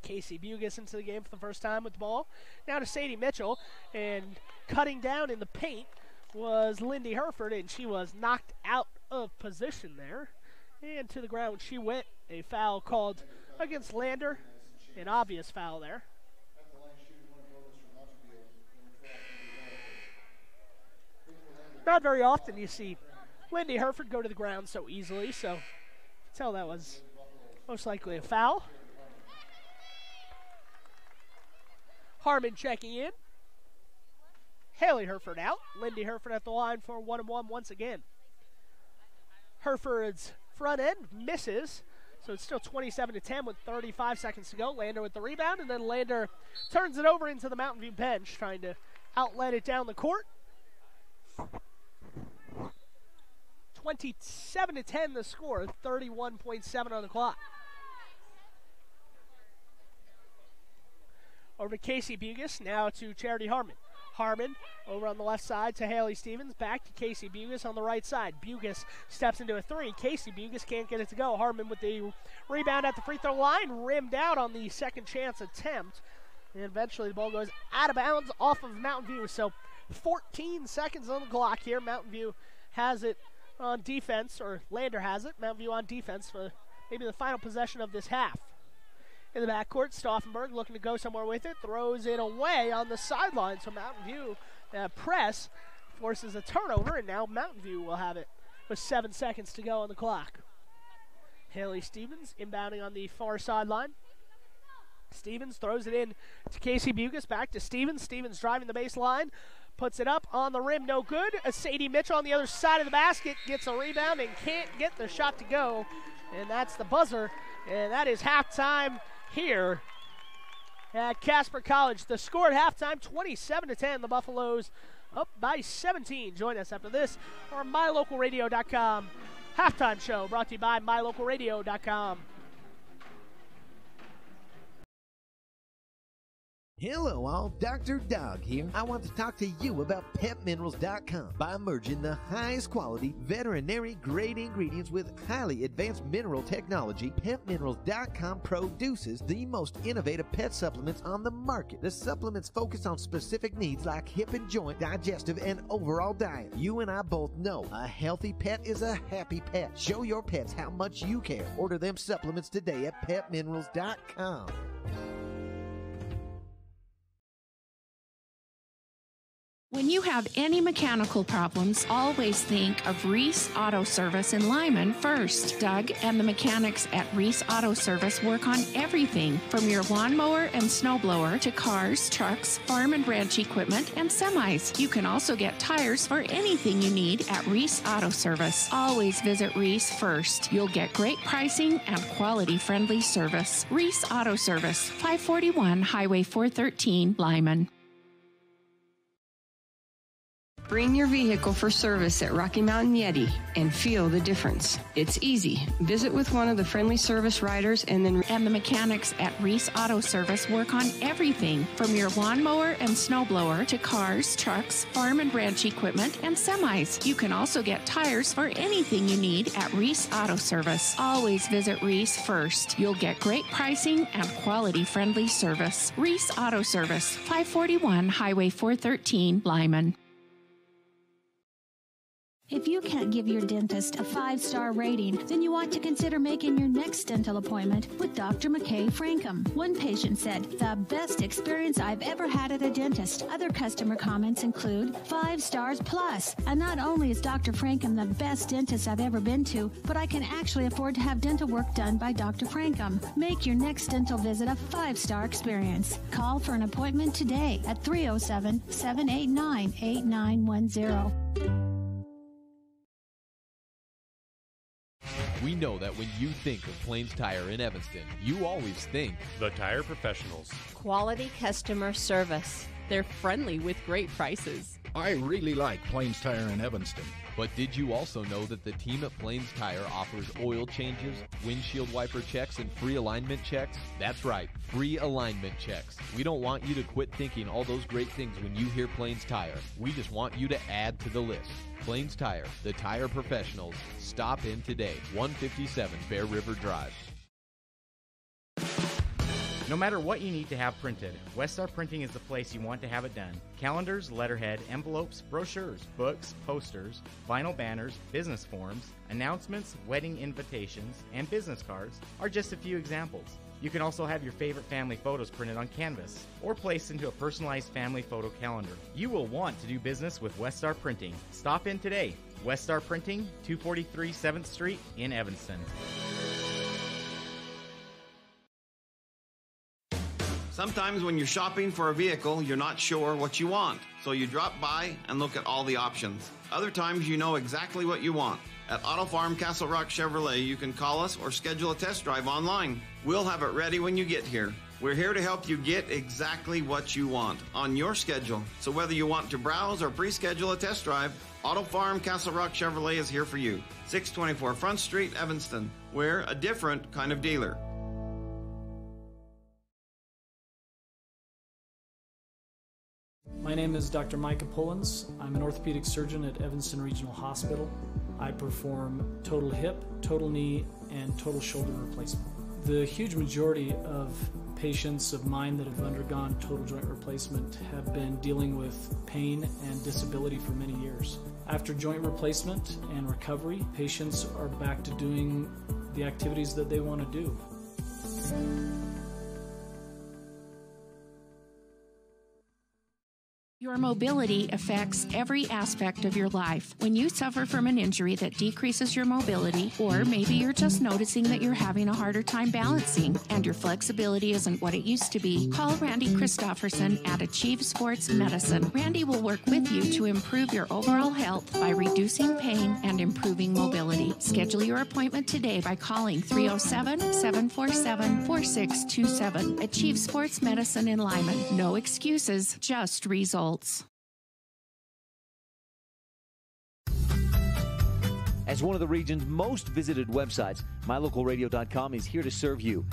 Casey Bugis into the game for the first time with the ball. Now to Sadie Mitchell, and cutting down in the paint was Lindy Hereford, and she was knocked out of position there. And to the ground she went. A foul called against Lander, an obvious foul there. Not very often you see Lindy Hereford go to the ground so easily, so tell that was most likely a foul. Harmon checking in. Haley Hereford out. Lindy Hereford at the line for 1-1 once again. Hereford's front end misses, so it's still 27-10 with 35 seconds to go. Lander with the rebound, and then Lander turns it over into the Mountain View bench, trying to outlet it down the court. 27-10 the score, 31.7 on the clock. Over to Casey Bugis, now to Charity Harmon. Harmon over on the left side to Haley Stevens, back to Casey Bugis on the right side. Bugis steps into a three. Casey Bugis can't get it to go. Harmon with the rebound at the free throw line, rimmed out on the second chance attempt. And eventually the ball goes out of bounds off of Mountain View. So 14 seconds on the clock here. Mountain View has it on defense, or Lander has it. Mountain View on defense for maybe the final possession of this half. In the backcourt, Stauffenberg looking to go somewhere with it, throws it away on the sideline. So Mountain View press forces a turnover, and now Mountain View will have it with 7 seconds to go on the clock. Haley Stevens inbounding on the far sideline. Stevens throws it in to Casey Bugis, back to Stevens. Stevens driving the baseline, puts it up on the rim, no good. Sadie Mitchell on the other side of the basket gets a rebound and can't get the shot to go, and that's the buzzer, and that is halftime here at Casper College. The score at halftime, 27-10. The Buffaloes up by 17. Join us after this or MyLocalRadio.com halftime show, brought to you by MyLocalRadio.com. Hello all, Dr. Dog here. I want to talk to you about PetMinerals.com. By merging the highest quality veterinary grade ingredients with highly advanced mineral technology, PetMinerals.com produces the most innovative pet supplements on the market. The supplements focus on specific needs like hip and joint, digestive, and overall diet. You and I both know a healthy pet is a happy pet. Show your pets how much you care. Order them supplements today at PetMinerals.com. When you have any mechanical problems, always think of Reese Auto Service in Lyman first. Doug and the mechanics at Reese Auto Service work on everything from your lawnmower and snowblower to cars, trucks, farm and ranch equipment, and semis. You can also get tires for anything you need at Reese Auto Service. Always visit Reese first. You'll get great pricing and quality-friendly service. Reese Auto Service, 541 Highway 413, Lyman. Bring your vehicle for service at Rocky Mountain Yeti and feel the difference. It's easy. Visit with one of the friendly service riders and the mechanics at Reese Auto Service work on everything from your lawnmower and snowblower to cars, trucks, farm and ranch equipment, and semis. You can also get tires for anything you need at Reese Auto Service. Always visit Reese first. You'll get great pricing and quality-friendly service. Reese Auto Service, 541 Highway 413, Lyman. If you can't give your dentist a 5-star rating, then you ought to consider making your next dental appointment with Dr. McKay Frankham. One patient said, "The best experience I've ever had at a dentist." Other customer comments include 5 stars plus. And not only is Dr. Frankham the best dentist I've ever been to, but I can actually afford to have dental work done by Dr. Frankham. Make your next dental visit a 5-star experience. Call for an appointment today at 307-789-8910. We know that when you think of Plains Tire in Evanston, you always think the Tire Professionals. Quality customer service. They're friendly with great prices. I really like Plains Tire in Evanston. But did you also know that the team at Plains Tire offers oil changes, windshield wiper checks, and free alignment checks? That's right, free alignment checks. We don't want you to quit thinking all those great things when you hear Plains Tire. We just want you to add to the list. Plains Tire, the tire professionals. Stop in today, 157 Bear River Drive. No matter what you need to have printed, Westar Printing is the place you want to have it done. Calendars, letterhead, envelopes, brochures, books, posters, vinyl banners, business forms, announcements, wedding invitations, and business cards are just a few examples. You can also have your favorite family photos printed on canvas or placed into a personalized family photo calendar. You will want to do business with Westar Printing. Stop in today. Westar Printing, 243 7th Street in Evanston. Sometimes when you're shopping for a vehicle, you're not sure what you want, so you drop by and look at all the options. Other times you know exactly what you want. At Auto Farm Castle Rock Chevrolet, you can call us or schedule a test drive online. We'll have it ready when you get here. We're here to help you get exactly what you want on your schedule. So whether you want to browse or pre-schedule a test drive, Auto Farm Castle Rock Chevrolet is here for you. 624 Front Street, Evanston. We're a different kind of dealer. My name is Dr. Micah Pullins. I'm an orthopedic surgeon at Evanston Regional Hospital. I perform total hip, total knee, and total shoulder replacement. The huge majority of patients of mine that have undergone total joint replacement have been dealing with pain and disability for many years. After joint replacement and recovery, patients are back to doing the activities that they want to do. Your mobility affects every aspect of your life. When you suffer from an injury that decreases your mobility, or maybe you're just noticing that you're having a harder time balancing and your flexibility isn't what it used to be, call Randy Christofferson at Achieve Sports Medicine. Randy will work with you to improve your overall health by reducing pain and improving mobility. Schedule your appointment today by calling 307-747-4627. Achieve Sports Medicine in Lyman. No excuses, just results. As one of the region's most visited websites, mylocalradio.com is here to serve you.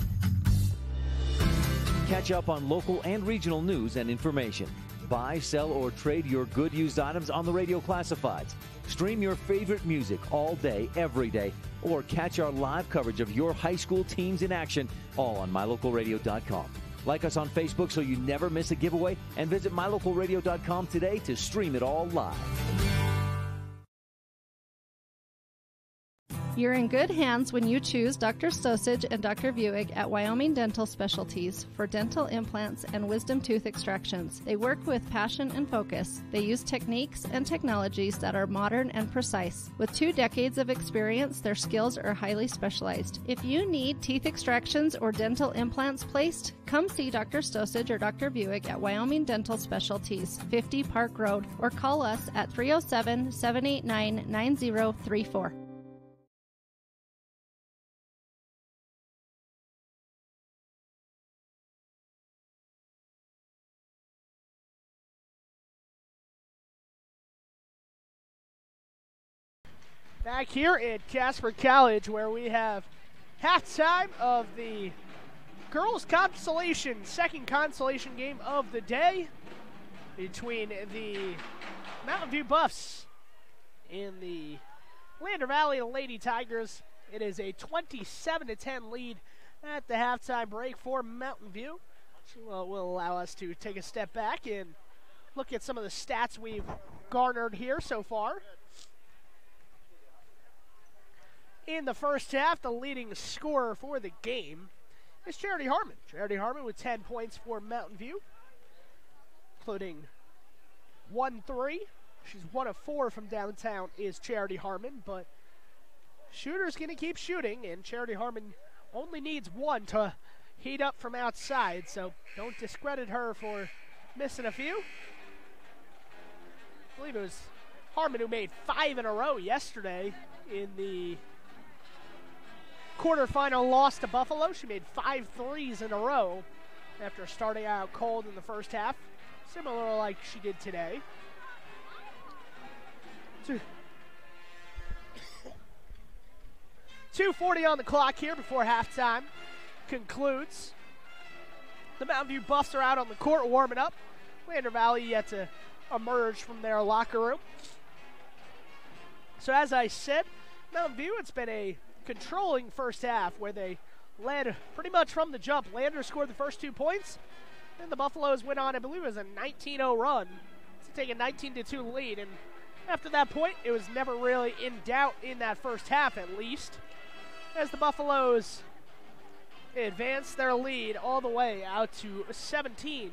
Catch up on local and regional news and information. Buy, sell, or trade your good used items on the radio classifieds. Stream your favorite music all day, every day, or catch our live coverage of your high school teams in action, all on mylocalradio.com. Like us on Facebook so you never miss a giveaway, and visit mylocalradio.com today to stream it all live. You're in good hands when you choose Dr. Stosage and Dr. Buick at Wyoming Dental Specialties for dental implants and wisdom tooth extractions. They work with passion and focus. They use techniques and technologies that are modern and precise. With 2 decades of experience, their skills are highly specialized. If you need teeth extractions or dental implants placed, come see Dr. Stosage or Dr. Buick at Wyoming Dental Specialties, 50 Park Road, or call us at 307-789-9034. Back here at Casper College, where we have halftime of the girls' consolation, second consolation game of the day between the Mountain View Buffs and the Lander Valley Lady Tigers. It is a 27-10 lead at the halftime break for Mountain View, which will allow us to take a step back and look at some of the stats we've garnered here so far. in the first half. The leading scorer for the game is Charity Harmon. Charity Harmon with 10 points for Mountain View, including 1-3. She's 1 of 4 from downtown is Charity Harmon, but shooter's going to keep shooting, and Charity Harmon only needs 1 to heat up from outside, so don't discredit her for missing a few. I believe it was Harmon who made 5 in a row yesterday in the quarterfinal loss to Buffalo. She made 5 threes in a row after starting out cold in the first half, similar like she did today. 2:40 on the clock here before halftime concludes. The Mountain View Buffs are out on the court warming up. Lander Valley yet to emerge from their locker room. So as I said, Mountain View, it's been a controlling first half where they led pretty much from the jump. Lander scored the first 2 points, and the Buffaloes went on, I believe it was a 19-0 run to take a 19-2 lead. And after that point, it was never really in doubt in that first half, at least, as the Buffaloes advanced their lead all the way out to 17,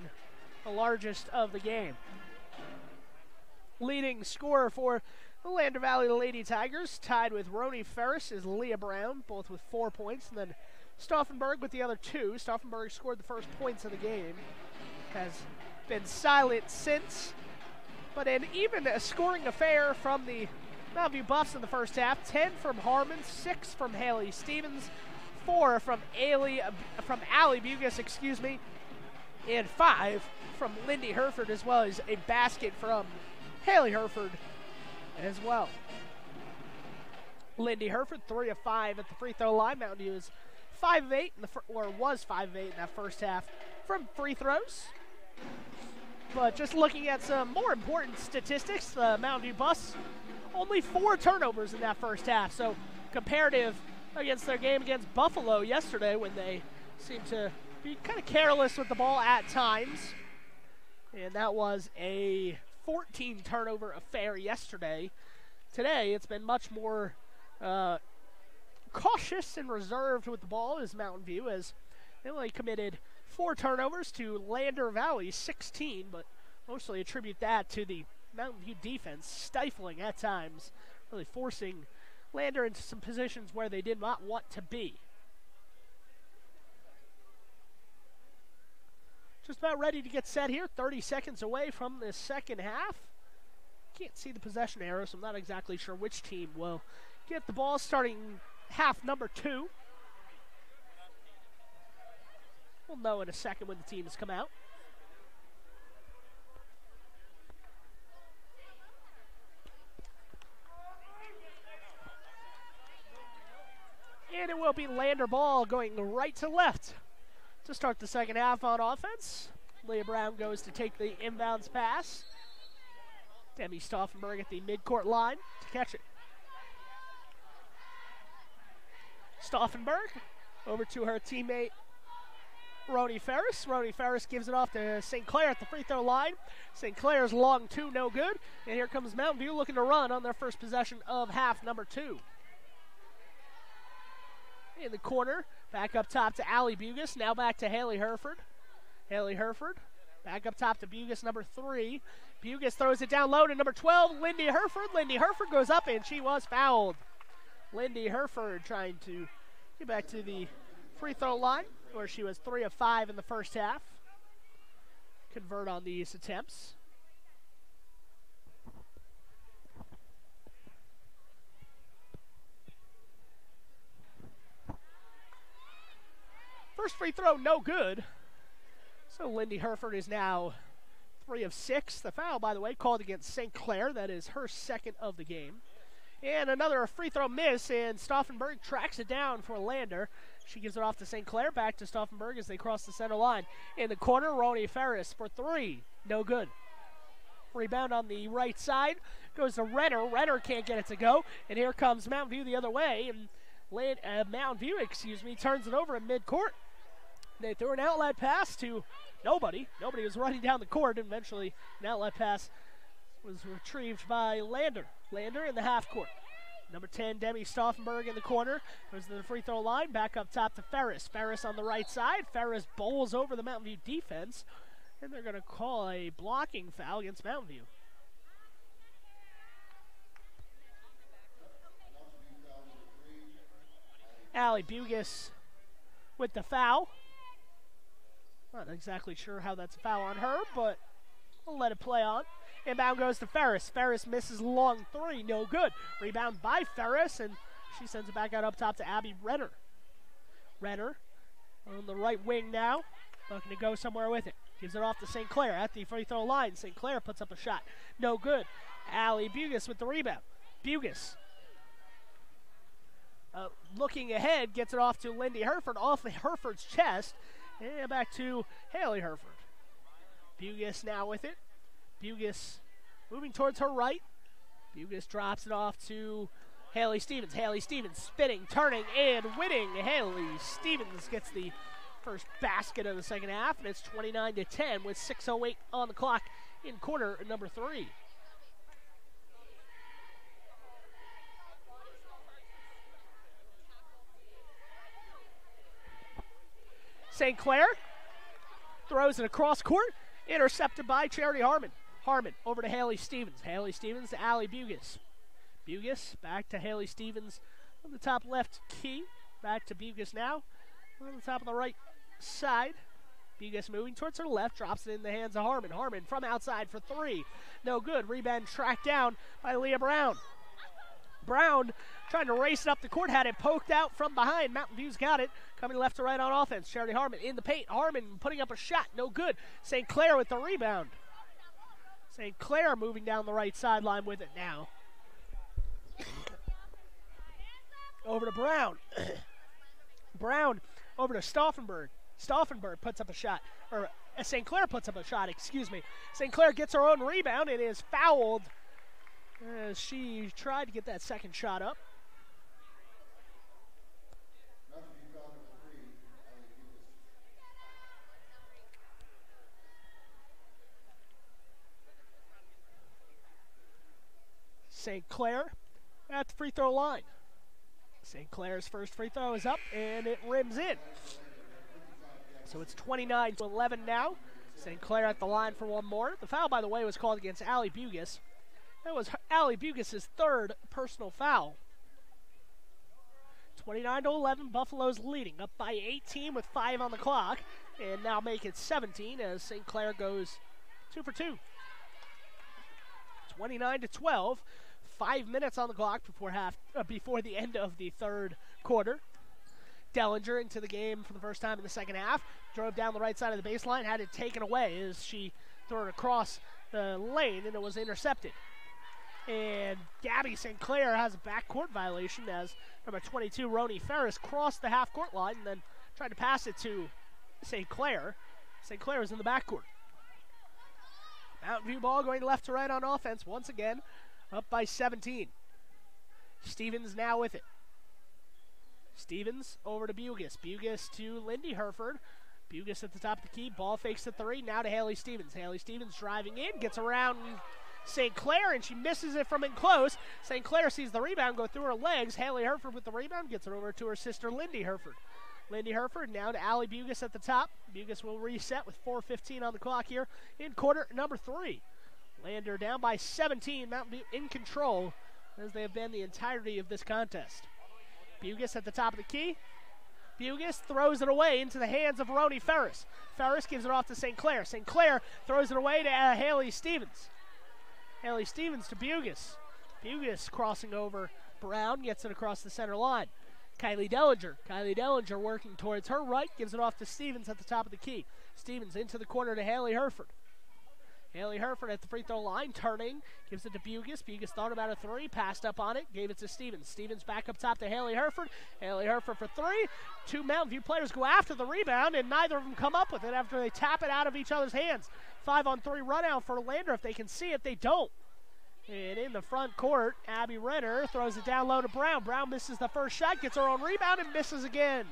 the largest of the game. Leading scorer for the Lander Valley Lady Tigers, tied with Roni Ferris, is Leah Brown, both with 4 points, and then Stauffenberg with the other 2. Stauffenberg scored the first points of the game, has been silent since, but an even scoring affair from the Mountain View Buffs in the first half. 10 from Harmon, 6 from Haley Stevens, 4 from Allie Bugas, and 5 from Lindy Herford, as well as a basket from Haley Herford as well. Lindy Herford, 3 of 5 at the free throw line. Mountain View is 5 of 8, was 5 of 8 in that first half from free throws. But just looking at some more important statistics, the Mountain View Buffs, only 4 turnovers in that first half. So comparative against their game against Buffalo yesterday, when they seemed to be kind of careless with the ball at times. And that was a 14 turnover affair yesterday. Today, it's been much more cautious and reserved with the ball as Mountain View, as they only committed 4 turnovers to Lander Valley 16, but mostly attribute that to the Mountain View defense stifling at times, really forcing Lander into some positions where they did not want to be. Just about ready to get set here, 30 seconds away from the second half. Can't see the possession arrow, so I'm not exactly sure which team will get the ball starting half number 2. We'll know in a second when the teams come out. And it will be Lander ball going right to left to start the second half on offense. Leah Brown goes to take the inbounds pass. Demi Stauffenberg at the midcourt line to catch it. Stauffenberg over to her teammate Roni Ferris. Roni Ferris gives it off to St. Clair at the free throw line. St. Clair's long 2, no good. And here comes Mountain View looking to run on their first possession of half number 2. In the corner, back up top to Allie Bugas. Now back to Haley Herford. Haley Herford back up top to Bugas, number 3. Bugas throws it down low to number 12, Lindy Herford. Lindy Herford goes up, and she was fouled. Lindy Herford trying to get back to the free throw line, where she was 3 of 5 in the first half. Convert on these attempts. First free throw, no good. So Lindy Herford is now 3 of 6. The foul, by the way, called against St. Clair. That is her second of the game. And another free throw miss, and Stauffenberg tracks it down for Lander. She gives it off to St. Clair, back to Stauffenberg as they cross the center line. In the corner, Roni Ferris for 3. No good. Rebound on the right side. Goes to Renner. Renner can't get it to go. And here comes Mountain View the other way. And Mountain View, turns it over in midcourt. They threw an outlet pass to nobody. Nobody was running down the court, and eventually an outlet pass was retrieved by Lander. Lander in the half court. Number 10, Demi Stauffenberg in the corner. Goes to the free throw line. Back up top to Ferris. Ferris on the right side. Ferris bowls over the Mountain View defense. And they're going to call a blocking foul against Mountain View. Allie Bugis with the foul. Not exactly sure how that's a foul on her, but we'll let it play on. Inbound goes to Ferris. Ferris misses long three. No good. Rebound by Ferris, and she sends it back out up top to Abby Renner. Renner on the right wing now, looking to go somewhere with it. Gives it off to St. Clair at the free throw line. St. Clair puts up a shot. No good. Allie Bugis with the rebound. Bugis looking ahead, gets it off to Lindy Herford, off of Herford's chest, and back to Haley Herford. Bugis now with it. Bugis moving towards her right. Bugis drops it off to Haley Stevens. Haley Stevens spinning, turning, and winning. Haley Stevens gets the first basket of the second half, and it's 29-10 with 6:08 on the clock in quarter number 3. St. Clair throws it across court, intercepted by Charity Harmon. Harmon over to Haley Stevens. Haley Stevens to Allie Bugis. Bugis back to Haley Stevens on the top left key. Back to Bugis now on the top of the right side. Bugis moving towards her left, drops it in the hands of Harmon. Harmon from outside for three. No good. Rebound tracked down by Leah Brown. Brown trying to race it up the court, had it poked out from behind. Mountain View's got it. Coming left to right on offense. Charity Harmon in the paint. Harmon putting up a shot. No good. St. Clair with the rebound. St. Clair moving down the right sideline with it now. Over to Brown. Brown over to Stauffenberg. Stauffenberg puts up a shot. Or St. Clair puts up a shot, excuse me. St. Clair gets her own rebound and is fouled as she tried to get that second shot up. St. Clair at the free throw line. St. Clair's first free throw is up, and it rims in. So it's 29-11 now. St. Clair at the line for one more. The foul, by the way, was called against Allie Bugis. That was Allie Bugis' third personal foul. 29-11, Buffalo's leading, up by 18 with 5 on the clock, and now make it 17 as St. Clair goes 2 for 2. 29-12. 5 minutes on the clock before the end of the third quarter. Dellinger into the game for the first time in the second half. Drove down the right side of the baseline, had it taken away as she threw it across the lane, and it was intercepted. And Gabby St. Clair has a backcourt violation as number 22, Roni Ferris, crossed the half-court line and then tried to pass it to St. Clair. St. Clair is in the backcourt. Mountain View ball going left to right on offense once again. Up by 17. Stevens now with it. Stevens over to Bugis. Bugis to Lindy Herford. Bugis at the top of the key. Ball fakes the three. Now to Haley Stevens. Haley Stevens driving in. Gets around St. Clair, and she misses it from in close. St. Clair sees the rebound go through her legs. Haley Herford with the rebound. Gets it over to her sister, Lindy Herford. Lindy Herford now to Allie Bugis at the top. Bugis will reset with 4:15 on the clock here in quarter number 3. Lander down by 17. Mountain View in control as they have been the entirety of this contest. Bugis at the top of the key. Bugis throws it away into the hands of Roni Ferris. Ferris gives it off to St. Clair. St. Clair throws it away to Haley Stevens. Haley Stevens to Bugis. Bugis crossing over Brown, gets it across the center line. Kylie Dellinger. Kylie Dellinger working towards her right, gives it off to Stevens at the top of the key. Stevens into the corner to Haley Herford. Haley Herford at the free throw line, turning, gives it to Bugis. Bugis thought about a three, passed up on it, gave it to Stevens. Stevens back up top to Haley Herford. Haley Herford for three. 2 Mountain View players go after the rebound, and neither of them come up with it after they tap it out of each other's hands. 5-on-3 run out for Lander. If they can see it, they don't. And in the front court, Abby Renner throws it down low to Brown. Brown misses the first shot, gets her own rebound, and misses again.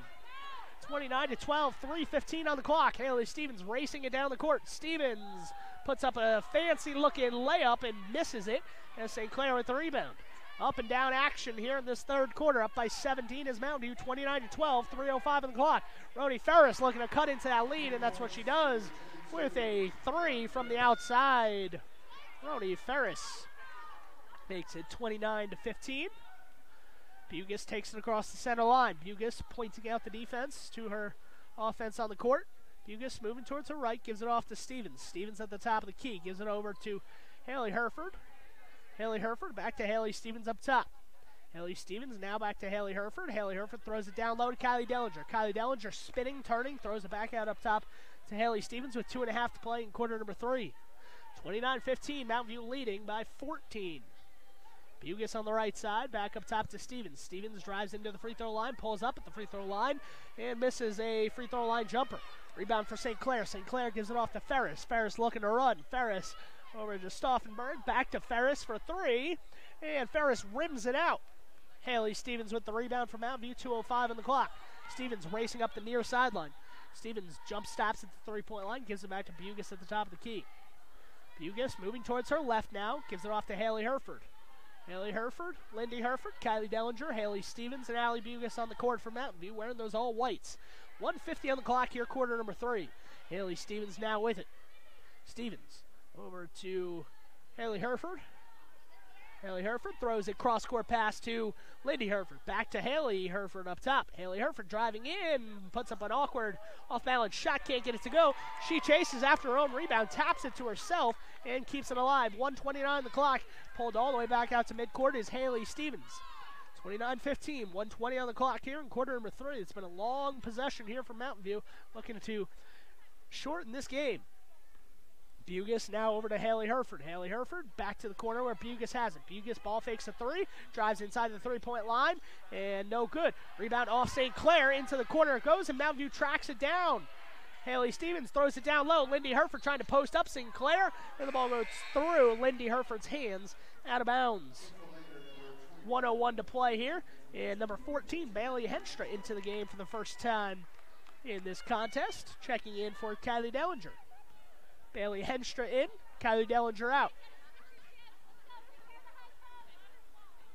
29-12, 3:15 on the clock. Haley Stevens racing it down the court. Stevens puts up a fancy-looking layup and misses it as St. Clair with the rebound. Up and down action here in this third quarter. Up by 17 is Mountain View, 29-12, 3:05 on the clock. Roni Ferris looking to cut into that lead, and that's what she does with a 3 from the outside. Roni Ferris makes it 29-15. Bugis takes it across the center line. Bugis pointing out the defense to her offense on the court. Bugis moving towards her right, gives it off to Stevens. Stevens at the top of the key, gives it over to Haley Herford. Haley Herford back to Haley Stevens up top. Haley Stevens now back to Haley Herford. Haley Herford throws it down low to Kylie Dellinger. Kylie Dellinger spinning, turning, throws it back out up top to Haley Stevens with 2.5 to play in quarter number 3. 29-15, Mountain View leading by 14. Bugis on the right side, back up top to Stevens. Stevens drives into the free throw line, pulls up at the free throw line, and misses a free throw line jumper. Rebound for St. Clair. St. Clair gives it off to Ferris. Ferris looking to run. Ferris over to Stauffenberg, back to Ferris for 3, and Ferris rims it out. Haley Stevens with the rebound for Mountain View, 2:05 on the clock. Stevens racing up the near sideline. Stevens jump stops at the three-point line, gives it back to Bugis at the top of the key. Bugis moving towards her left now, gives it off to Haley Herford. Haley Herford, Lindy Herford, Kylie Dellinger, Haley Stevens, and Allie Bugis on the court for Mountain View, wearing those all whites. 1:50 on the clock here, quarter number 3. Haley Stevens now with it. Stevens over to Haley Herford. Haley Herford throws a cross-court pass to Lindy Herford. Back to Haley Herford up top. Haley Herford driving in, puts up an awkward off-balance shot, can't get it to go. She chases after her own rebound, taps it to herself, and keeps it alive. 1:29 on the clock. Pulled all the way back out to midcourt is Haley Stevens. 29-15, 1:20 on the clock here in quarter number 3. It's been a long possession here for Mountain View, looking to shorten this game. Bugis now over to Haley Herford. Haley Herford back to the corner where Bugis has it. Bugis ball fakes a 3, drives inside the three-point line, and no good. Rebound off St. Clair, into the corner it goes, and Mountain View tracks it down. Haley Stevens throws it down low. Lindy Herford trying to post up St. Clair, and the ball goes through Lindy Herford's hands, out of bounds. 1:01 to play here, and number 14, Bailey Henstra, into the game for the first time in this contest, checking in for Kylie Dellinger. Bailey Henstra in, Kylie Dellinger out.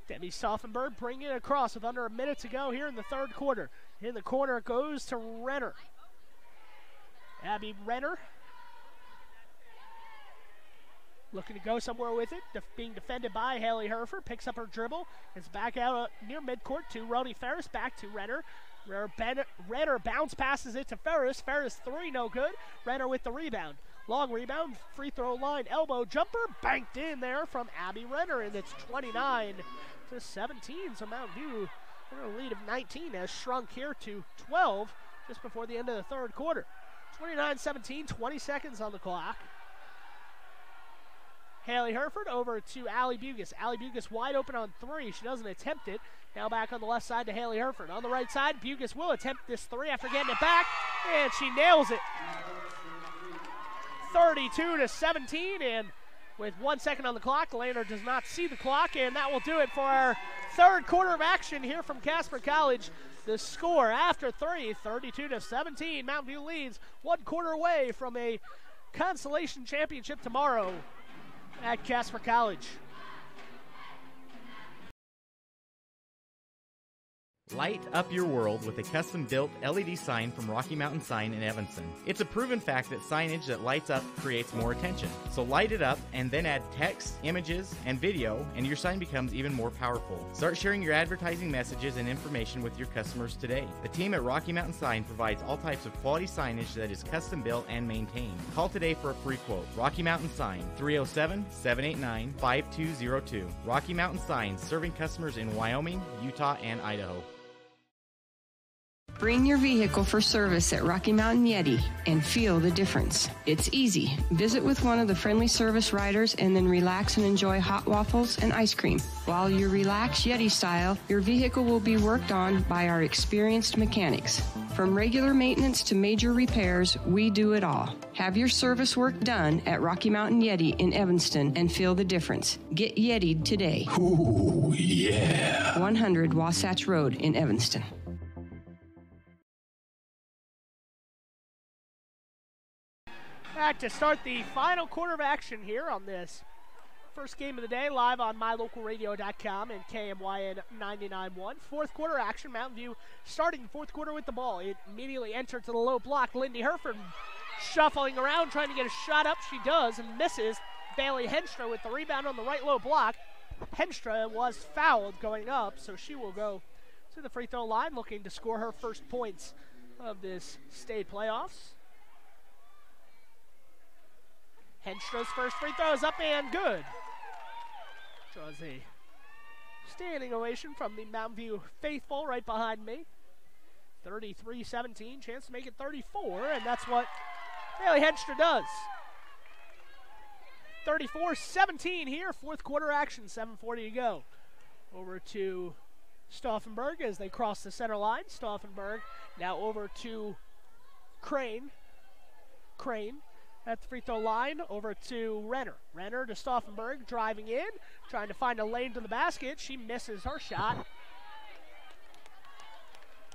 Demi Stauffenberg bringing it across with under a minute to go here in the third quarter. In the corner it goes to Renner. Abby Renner looking to go somewhere with it, being defended by Haley Herford, picks up her dribble, it's back out near midcourt to Roni Ferris, back to Renner. Renner bounce passes it to Ferris. Ferris 3, no good. Renner with the rebound. Long rebound, free throw line, elbow jumper, banked in there from Abby Renner, and it's 29-17. So Mountain View, their lead of 19 has shrunk here to 12 just before the end of the third quarter. 29-17, 20 seconds on the clock. Haley Herford over to Allie Bugis. Allie Bugis wide open on 3. She doesn't attempt it. Now back on the left side to Haley Herford. On the right side, Bugis will attempt this 3 after getting it back, and she nails it. 32-17, and with 1 second on the clock, Lander does not see the clock, and that will do it for our third quarter of action here from Casper College. The score after 3, 32-17. Mountain View leads 1 quarter away from a Consolation championship tomorrow at Casper College. Light up your world with a custom-built LED sign from Rocky Mountain Sign in Evanston. It's a proven fact that signage that lights up creates more attention. So light it up and then add text, images, and video, and your sign becomes even more powerful. Start sharing your advertising messages and information with your customers today. The team at Rocky Mountain Sign provides all types of quality signage that is custom-built and maintained. Call today for a free quote. Rocky Mountain Sign, 307-789-5202. Rocky Mountain Sign, serving customers in Wyoming, Utah, and Idaho. Bring your vehicle for service at Rocky Mountain Yeti and feel the difference. It's easy. Visit with one of the friendly service riders and then relax and enjoy hot waffles and ice cream. While you relax Yeti style, your vehicle will be worked on by our experienced mechanics. From regular maintenance to major repairs, we do it all. Have your service work done at Rocky Mountain Yeti in Evanston and feel the difference. Get Yeti'd today. Ooh, yeah. 100 Wasatch Road in Evanston. Back to start the final quarter of action here on this First game of the day, live on mylocalradio.com and KMYN 99.1. Fourth quarter action. Mountain View starting fourth quarter with the ball. It immediately entered to the low block. Lindy Herford shuffling around, trying to get a shot up. She does and misses. Bailey Henstra with the rebound on the right low block. Henstra was fouled going up, so she will go to the free throw line looking to score her first points of this state playoffs. Henstra's first free throw is up and good. Draws a standing ovation from the Mountain View faithful right behind me. 33-17, chance to make it 34, and that's what Bailey Henstra does. 34-17 here, fourth quarter action, 7:40 to go. Over to Stauffenberg as they cross the center line. Stauffenberg now over to Crane. Crane at the free throw line, over to Renner. Renner to Stauffenberg, driving in, trying to find a lane to the basket. She misses her shot.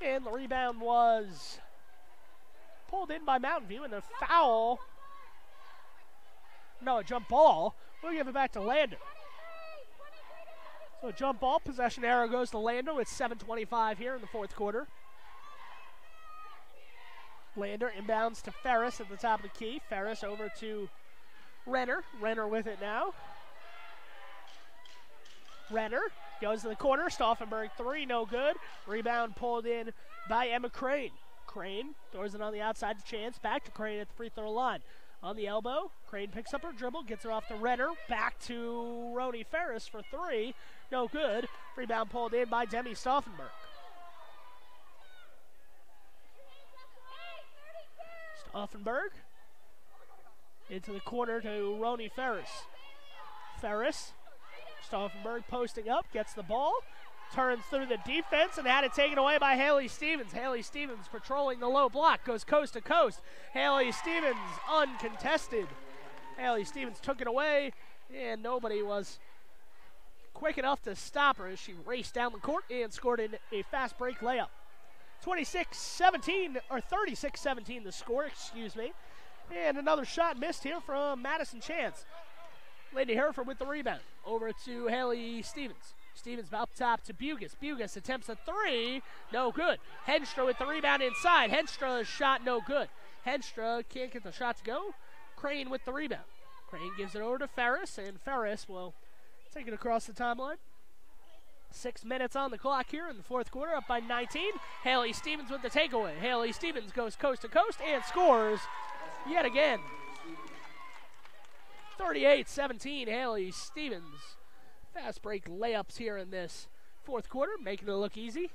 And the rebound was pulled in by Mountain View, and the foul, no, a jump ball. We'll give it back to Lander. So jump ball, possession arrow goes to Lander with 7:25 here in the fourth quarter. Lander inbounds to Ferris at the top of the key. Ferris over to Renner. Renner with it now. Renner goes to the corner. Stauffenberg three, no good. Rebound pulled in by Emma Crane. Crane throws it on the outside to Chance. Back to Crane at the free throw line. On the elbow, Crane picks up her dribble, gets her off to Renner. Back to Roni Ferris for three. No good. Rebound pulled in by Demi Stauffenberg. Stauffenberg into the corner to Roni Ferris. Ferris, Stauffenberg posting up, gets the ball, turns through the defense and had it taken away by Haley Stevens. Haley Stevens patrolling the low block, goes coast to coast. Haley Stevens uncontested. Haley Stevens took it away and nobody was quick enough to stop her as she raced down the court and scored in a fast break layup. 26-17, or 36-17 the score, excuse me. And another shot missed here from Madison Chance. Lindy Herford with the rebound. Over to Haley Stevens. Stevens up top to Bugas. Bugas attempts a three. No good. Henstra with the rebound inside. Henstra's shot no good. Henstra can't get the shot to go. Crane with the rebound. Crane gives it over to Ferris, and Ferris will take it across the timeline. 6 minutes on the clock here in the fourth quarter, up by 19. Haley Stevens with the takeaway. Haley Stevens goes coast to coast and scores yet again. 38-17, Haley Stevens. Fast break layups here in this fourth quarter, making it look easy.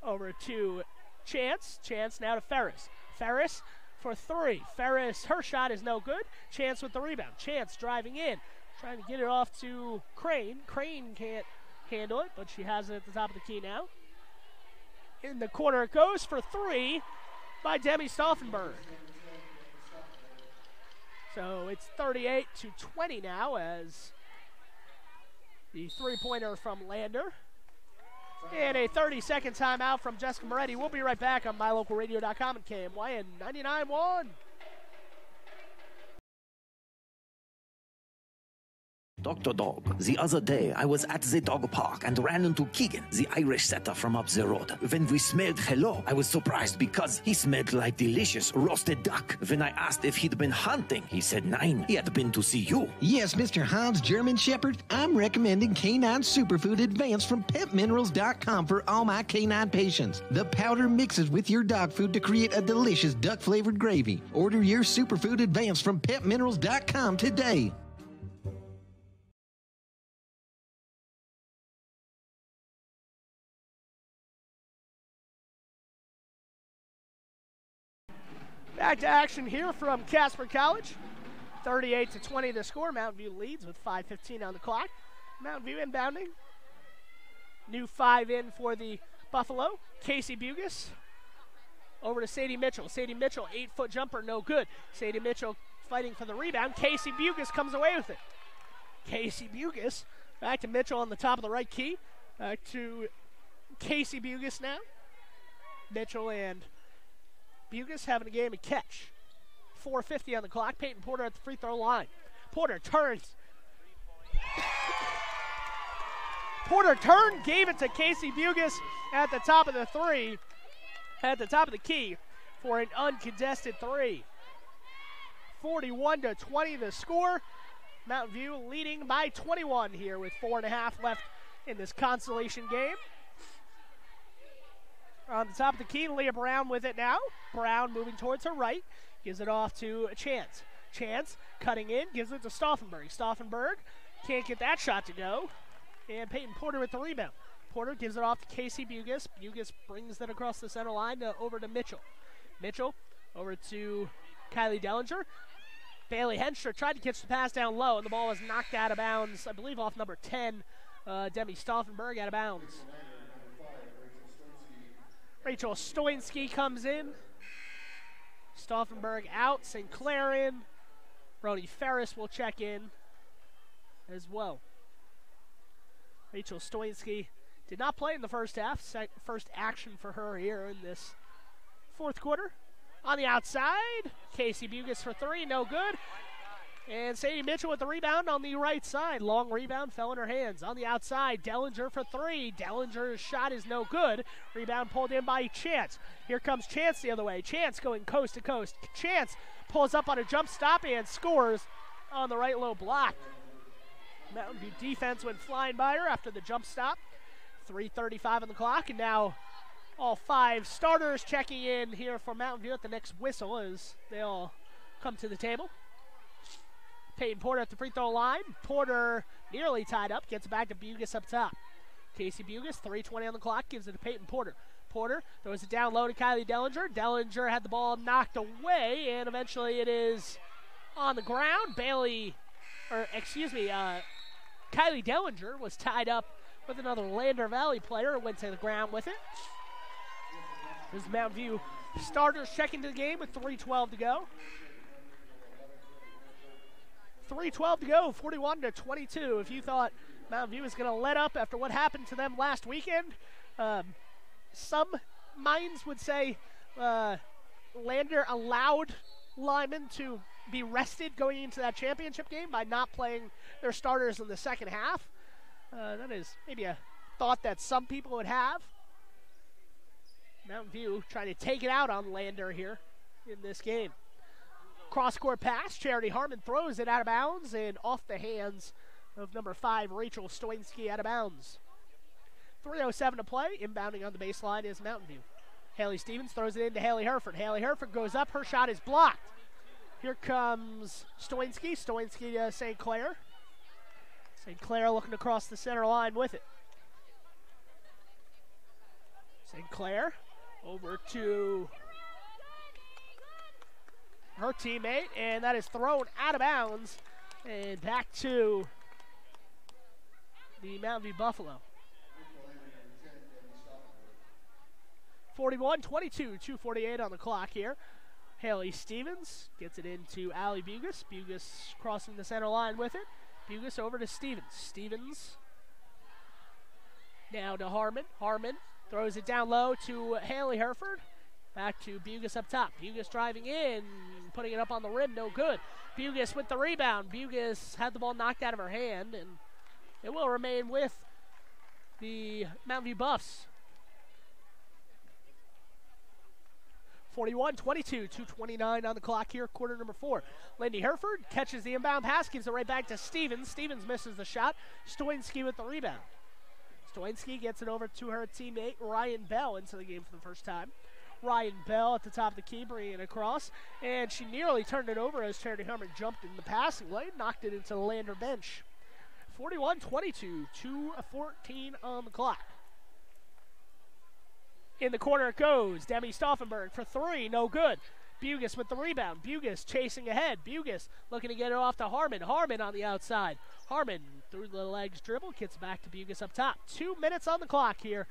Over to Chance. Chance now to Ferris. Ferris for three. Ferris, her shot is no good. Chance with the rebound. Chance driving in. Trying to get it off to Crane. Crane can't handle it, but she has it at the top of the key now. In the corner it goes for three by Demi Stauffenberg. So it's 38-20 now as the three-pointer from Lander. And a 30-second timeout from Jessica Moretti. We'll be right back on mylocalradio.com and KMYN 99.1. Dr. Dog, the other day I was at the dog park and ran into Keegan, the Irish setter from up the road. When we smelled hello, I was surprised because he smelled like delicious roasted duck. When I asked if he'd been hunting, he said nein, he had been to see you. Yes, Mr. Hans German Shepherd, I'm recommending Canine Superfood Advanced from PetMinerals.com for all my canine patients. The powder mixes with your dog food to create a delicious duck-flavored gravy. Order your Superfood Advanced from PetMinerals.com today. Back to action here from Casper College. 38-20 the score. Mountain View leads with 5:15 on the clock. Mountain View inbounding. New five in for the Buffalo. Casey Bugas over to Sadie Mitchell. Sadie Mitchell, 8-foot jumper, no good. Sadie Mitchell fighting for the rebound. Casey Bugas comes away with it. Casey Bugas back to Mitchell on the top of the right key. Back to Casey Bugas now. Mitchell and Bugas having a game of catch. 4:50 on the clock. Peyton Porter at the free throw line. Porter turns. Porter turned, gave it to Casey Bugis at the top of the three, at the top of the key for an uncontested three. 41-20 the score. Mountain View leading by 21 here with 4.5 left in this consolation game. On the top of the key, Leah Brown with it now. Brown moving towards her right, gives it off to Chance. Chance cutting in, gives it to Stauffenberg. Stauffenberg can't get that shot to go. And Peyton Porter with the rebound. Porter gives it off to Casey Bugis. Bugis brings that across the center line over to Mitchell. Mitchell over to Kylie Dellinger. Bailey Henscher tried to catch the pass down low, and the ball was knocked out of bounds, I believe off number 10, Demi Stauffenberg, out of bounds. Rachel Stoinski comes in. Stauffenberg out. St. Clair in. Roni Ferris will check in as well. Rachel Stoinski did not play in the first half. First action for her here in this fourth quarter. On the outside, Casey Bugis for three, no good. And Sadie Mitchell with the rebound on the right side. Long rebound fell in her hands. On the outside, Dellinger for three. Dellinger's shot is no good. Rebound pulled in by Chance. Here comes Chance the other way. Chance going coast to coast. Chance pulls up on a jump stop and scores on the right low block. Mountain View defense went flying by her after the jump stop. 3:35 on the clock, and now all five starters checking in here for Mountain View at the next whistle as they all come to the table. Peyton Porter at the free throw line. Porter nearly tied up, gets it back to Bugis up top. Casey Bugis, 3:20 on the clock, gives it to Peyton Porter. Porter throws it down low to Kylie Dellinger. Dellinger had the ball knocked away, and eventually it is on the ground. Kylie Dellinger was tied up with another Lander Valley player and went to the ground with it. This is Mountain View starters checking to the game with 3:12 to go. 3:12 to go, 41-22. If you thought Mountain View was going to let up after what happened to them last weekend, some minds would say Lander allowed Lyman to be rested going into that championship game by not playing their starters in the second half. That is maybe a thought that some people would have. Mountain View trying to take it out on Lander here in this game. Cross-court pass. Charity Harmon throws it out of bounds and off the hands of number 5, Rachel Stoinski, out of bounds. 3:07 to play. Inbounding on the baseline is Mountain View. Haley Stevens throws it into Haley Herford. Haley Herford goes up. Her shot is blocked. Here comes Stoinski. Stoinski to St. Clair. St. Clair looking across the center line with it. St. Clair over to her teammate, and that is thrown out of bounds and back to the Mountain View Buffalo. 41-22, 2:48 on the clock here. Haley Stevens gets it into Allie Bugis. Bugis crossing the center line with it. Bugis over to Stevens. Stevens now to Harmon. Harmon throws it down low to Haley Herford. Back to Bugis up top. Bugis driving in, putting it up on the rim, no good. Bugis with the rebound. Bugis had the ball knocked out of her hand, and it will remain with the Mountain View Buffs. 41-22, 2:29 on the clock here, quarter number 4. Lindy Herford catches the inbound pass, gives it right back to Stevens. Stevens misses the shot. Stoinski with the rebound. Stoinski gets it over to her teammate Ryan Bell into the game for the first time. Ryan Bell at the top of the key, bringing it across, and she nearly turned it over as Charity Harmon jumped in the passing lane, knocked it into the Lander bench. 41-22, 2:14 on the clock. In the corner it goes. Demi Stauffenberg for three, no good. Bugis with the rebound. Bugis chasing ahead. Bugis looking to get it off to Harmon. Harmon on the outside. Harmon through the legs dribble, gets back to Bugis up top. 2 minutes on the clock here.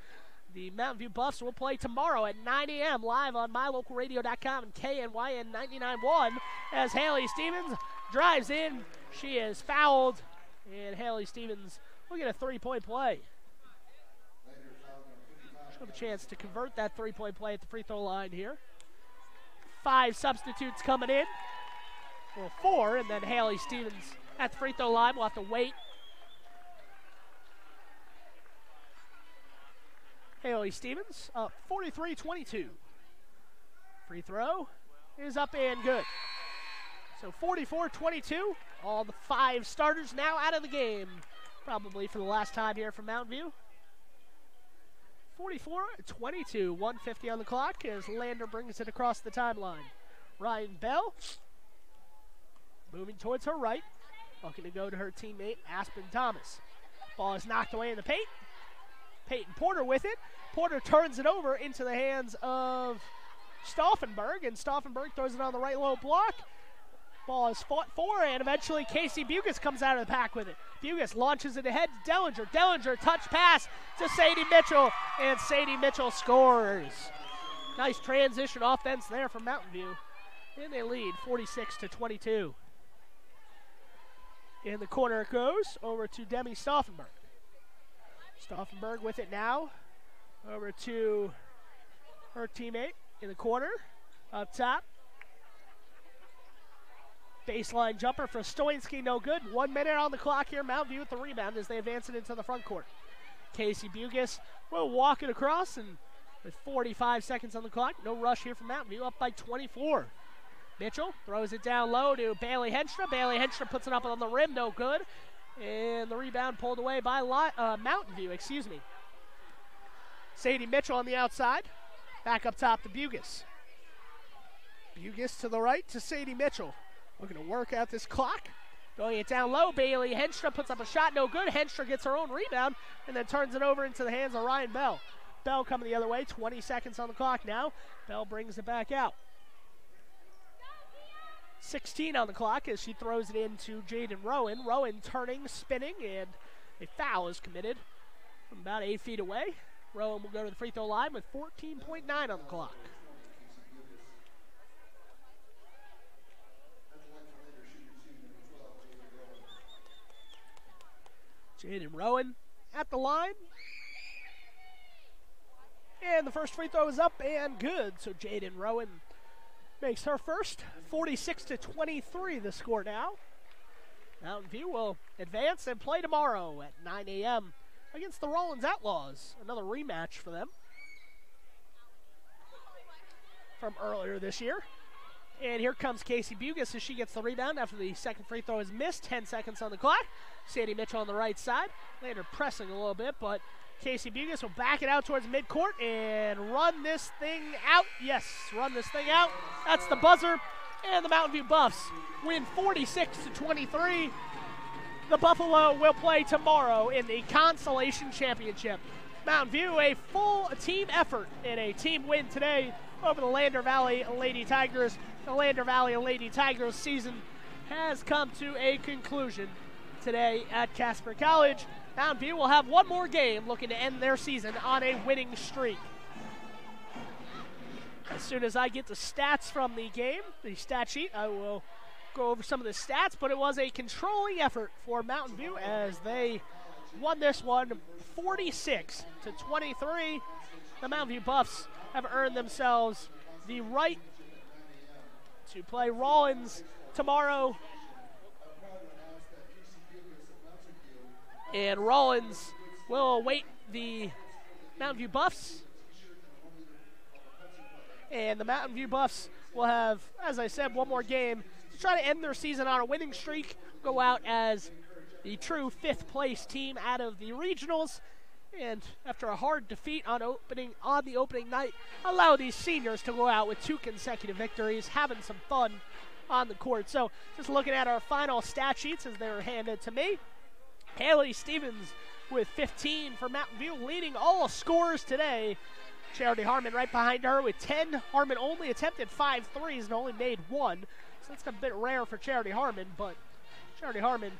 The Mountain View Buffs will play tomorrow at 9 a.m. live on mylocalradio.com and KNYN 99.1 as Haley Stevens drives in. She is fouled, and Haley Stevens will get a three-point play. She'll have a chance to convert that three-point play at the free throw line here. 5 substitutes coming in. Well, 4, and then Haley Stevens at the free throw line. We'll have to wait. Haley Stevens up 43-22. Free throw is up and good. So 44-22. All the 5 starters now out of the game. Probably for the last time here from Mountain View. 44-22. 1:50 on the clock as Lander brings it across the timeline. Ryan Bell moving towards her right. Looking to go to her teammate, Aspen Thomas. Ball is knocked away in the paint. Peyton Porter with it. Porter turns it over into the hands of Stauffenberg, and Stauffenberg throws it on the right low block. Ball is fought for, and eventually Casey Bugis comes out of the pack with it. Bugis launches it ahead to Dellinger. Dellinger, touch pass to Sadie Mitchell, and Sadie Mitchell scores. Nice transition offense there from Mountain View. And they lead 46-22. In the corner it goes, over to Demi Stauffenberg. Stauffenberg with it now, over to her teammate in the corner, up top. Baseline jumper for Stoinski, no good. 1 minute on the clock here. Mountain View with the rebound as they advance it into the front court. Casey Bugis will walk it across, and with 45 seconds on the clock, no rush here from Mountain View, up by 24. Mitchell throws it down low to Bailey Henstra. Bailey Henstra puts it up on the rim, no good. And the rebound pulled away by Mountain View, Sadie Mitchell on the outside. Back up top to Bugis. Bugis to the right to Sadie Mitchell. Looking to work out this clock. Going it down low. Bailey Henstra puts up a shot, no good. Henstra gets her own rebound and then turns it over into the hands of Ryan Bell. Bell coming the other way. 20 seconds on the clock now. Bell brings it back out. 16 on the clock as she throws it into Jaden Rowan. Rowan turning, spinning, and a foul is committed from about 8 feet away. Rowan will go to the free throw line with 14.9 on the clock. Jaden Rowan at the line. And the first free throw is up and good. So Jaden Rowan makes her first. 46-23 the score now. Mountain View will advance and play tomorrow at 9 a.m. against the Rollins Outlaws. Another rematch for them from earlier this year. And here comes Casey Bugis as she gets the rebound after the second free throw is missed. 10 seconds on the clock. Sadie Mitchell on the right side. Later pressing a little bit, but Casey Bugis will back it out towards midcourt and run this thing out. Yes, run this thing out. That's the buzzer. And the Mountain View Buffs win 46-23. The Buffalo will play tomorrow in the Consolation Championship. Mountain View, a full team effort and a team win today over the Lander Valley Lady Tigers. The Lander Valley Lady Tigers season has come to a conclusion today at Casper College. Mountain View will have one more game looking to end their season on a winning streak. As soon as I get the stats from the game, the stat sheet, I will go over some of the stats, but it was a controlling effort for Mountain View as they won this one 46-23. The Mountain View Buffs have earned themselves the right to play Rollins tomorrow. And Rollins will await the Mountain View Buffs. And the Mountain View Buffs will have, as I said, one more game to try to end their season on a winning streak, go out as the true fifth place team out of the regionals, and after a hard defeat on the opening night, allow these seniors to go out with 2 consecutive victories, having some fun on the court. So just looking at our final stat sheets as they were handed to me. Haley Stevens with 15 for Mountain View, leading all scorers today. Charity Harmon right behind her with 10. Harmon only attempted 5 threes and only made 1. So that's a bit rare for Charity Harmon, but Charity Harmon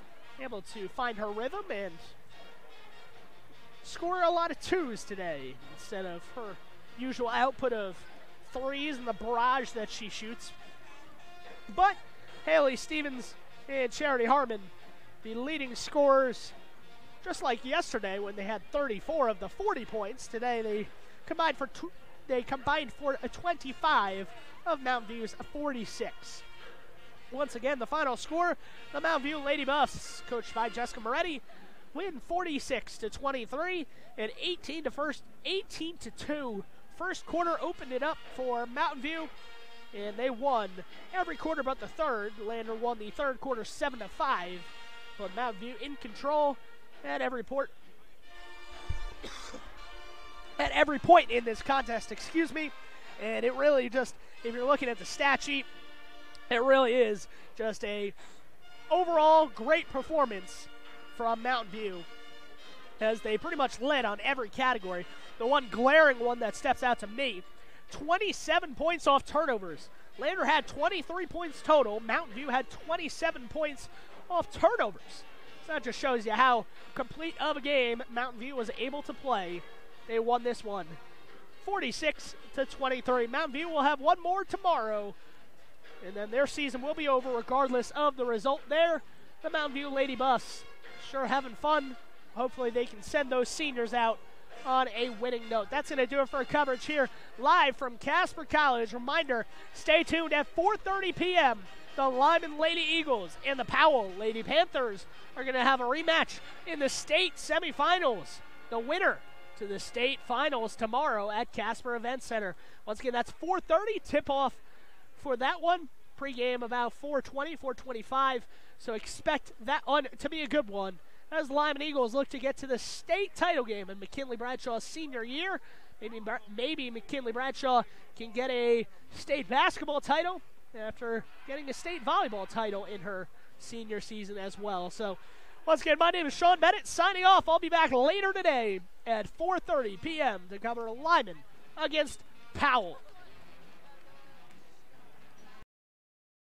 able to find her rhythm and score a lot of 2s today instead of her usual output of 3s and the barrage that she shoots. But Haley Stevens and Charity Harmon, the leading scorers, just like yesterday when they had 34 of the 40 points. Today they combined for a 25 of Mountain View's 46. Once again, the final score, the Mountain View Lady Buffs, coached by Jessica Moretti, win 46-23 and 18-2. First quarter opened it up for Mountain View, and they won every quarter but the third. Lander won the third quarter 7-5, but Mountain View in control at every point in this contest, and it really just, if you're looking at the stat sheet, it really is just a overall great performance from Mountain View, as they pretty much led on every category. The one glaring one that steps out to me, 27 points off turnovers. Lander had 23 points total. Mountain View had 27 points off turnovers. So that just shows you how complete of a game Mountain View was able to play. They won this one 46-23. Mountain View will have one more tomorrow, and then their season will be over regardless of the result there. The Mountain View Lady Buffs sure having fun. Hopefully they can send those seniors out on a winning note. That's going to do it for coverage here live from Casper College. Reminder, stay tuned at 4:30 p.m. The Lyman Lady Eagles and the Powell Lady Panthers are going to have a rematch in the state semifinals. The winner to the state finals tomorrow at Casper Event Center. Once again, that's 4:30 tip-off for that one. Pre-game about 4:20, 4:25. So expect that one to be a good one, as Lyman Eagles look to get to the state title game in McKinley Bradshaw's senior year. Maybe McKinley Bradshaw can get a state basketball title after getting a state volleyball title in her senior season as well. So once again, my name is Sean Bennett, signing off. I'll be back later today at 4:30 p.m. to cover Lyman against Powell.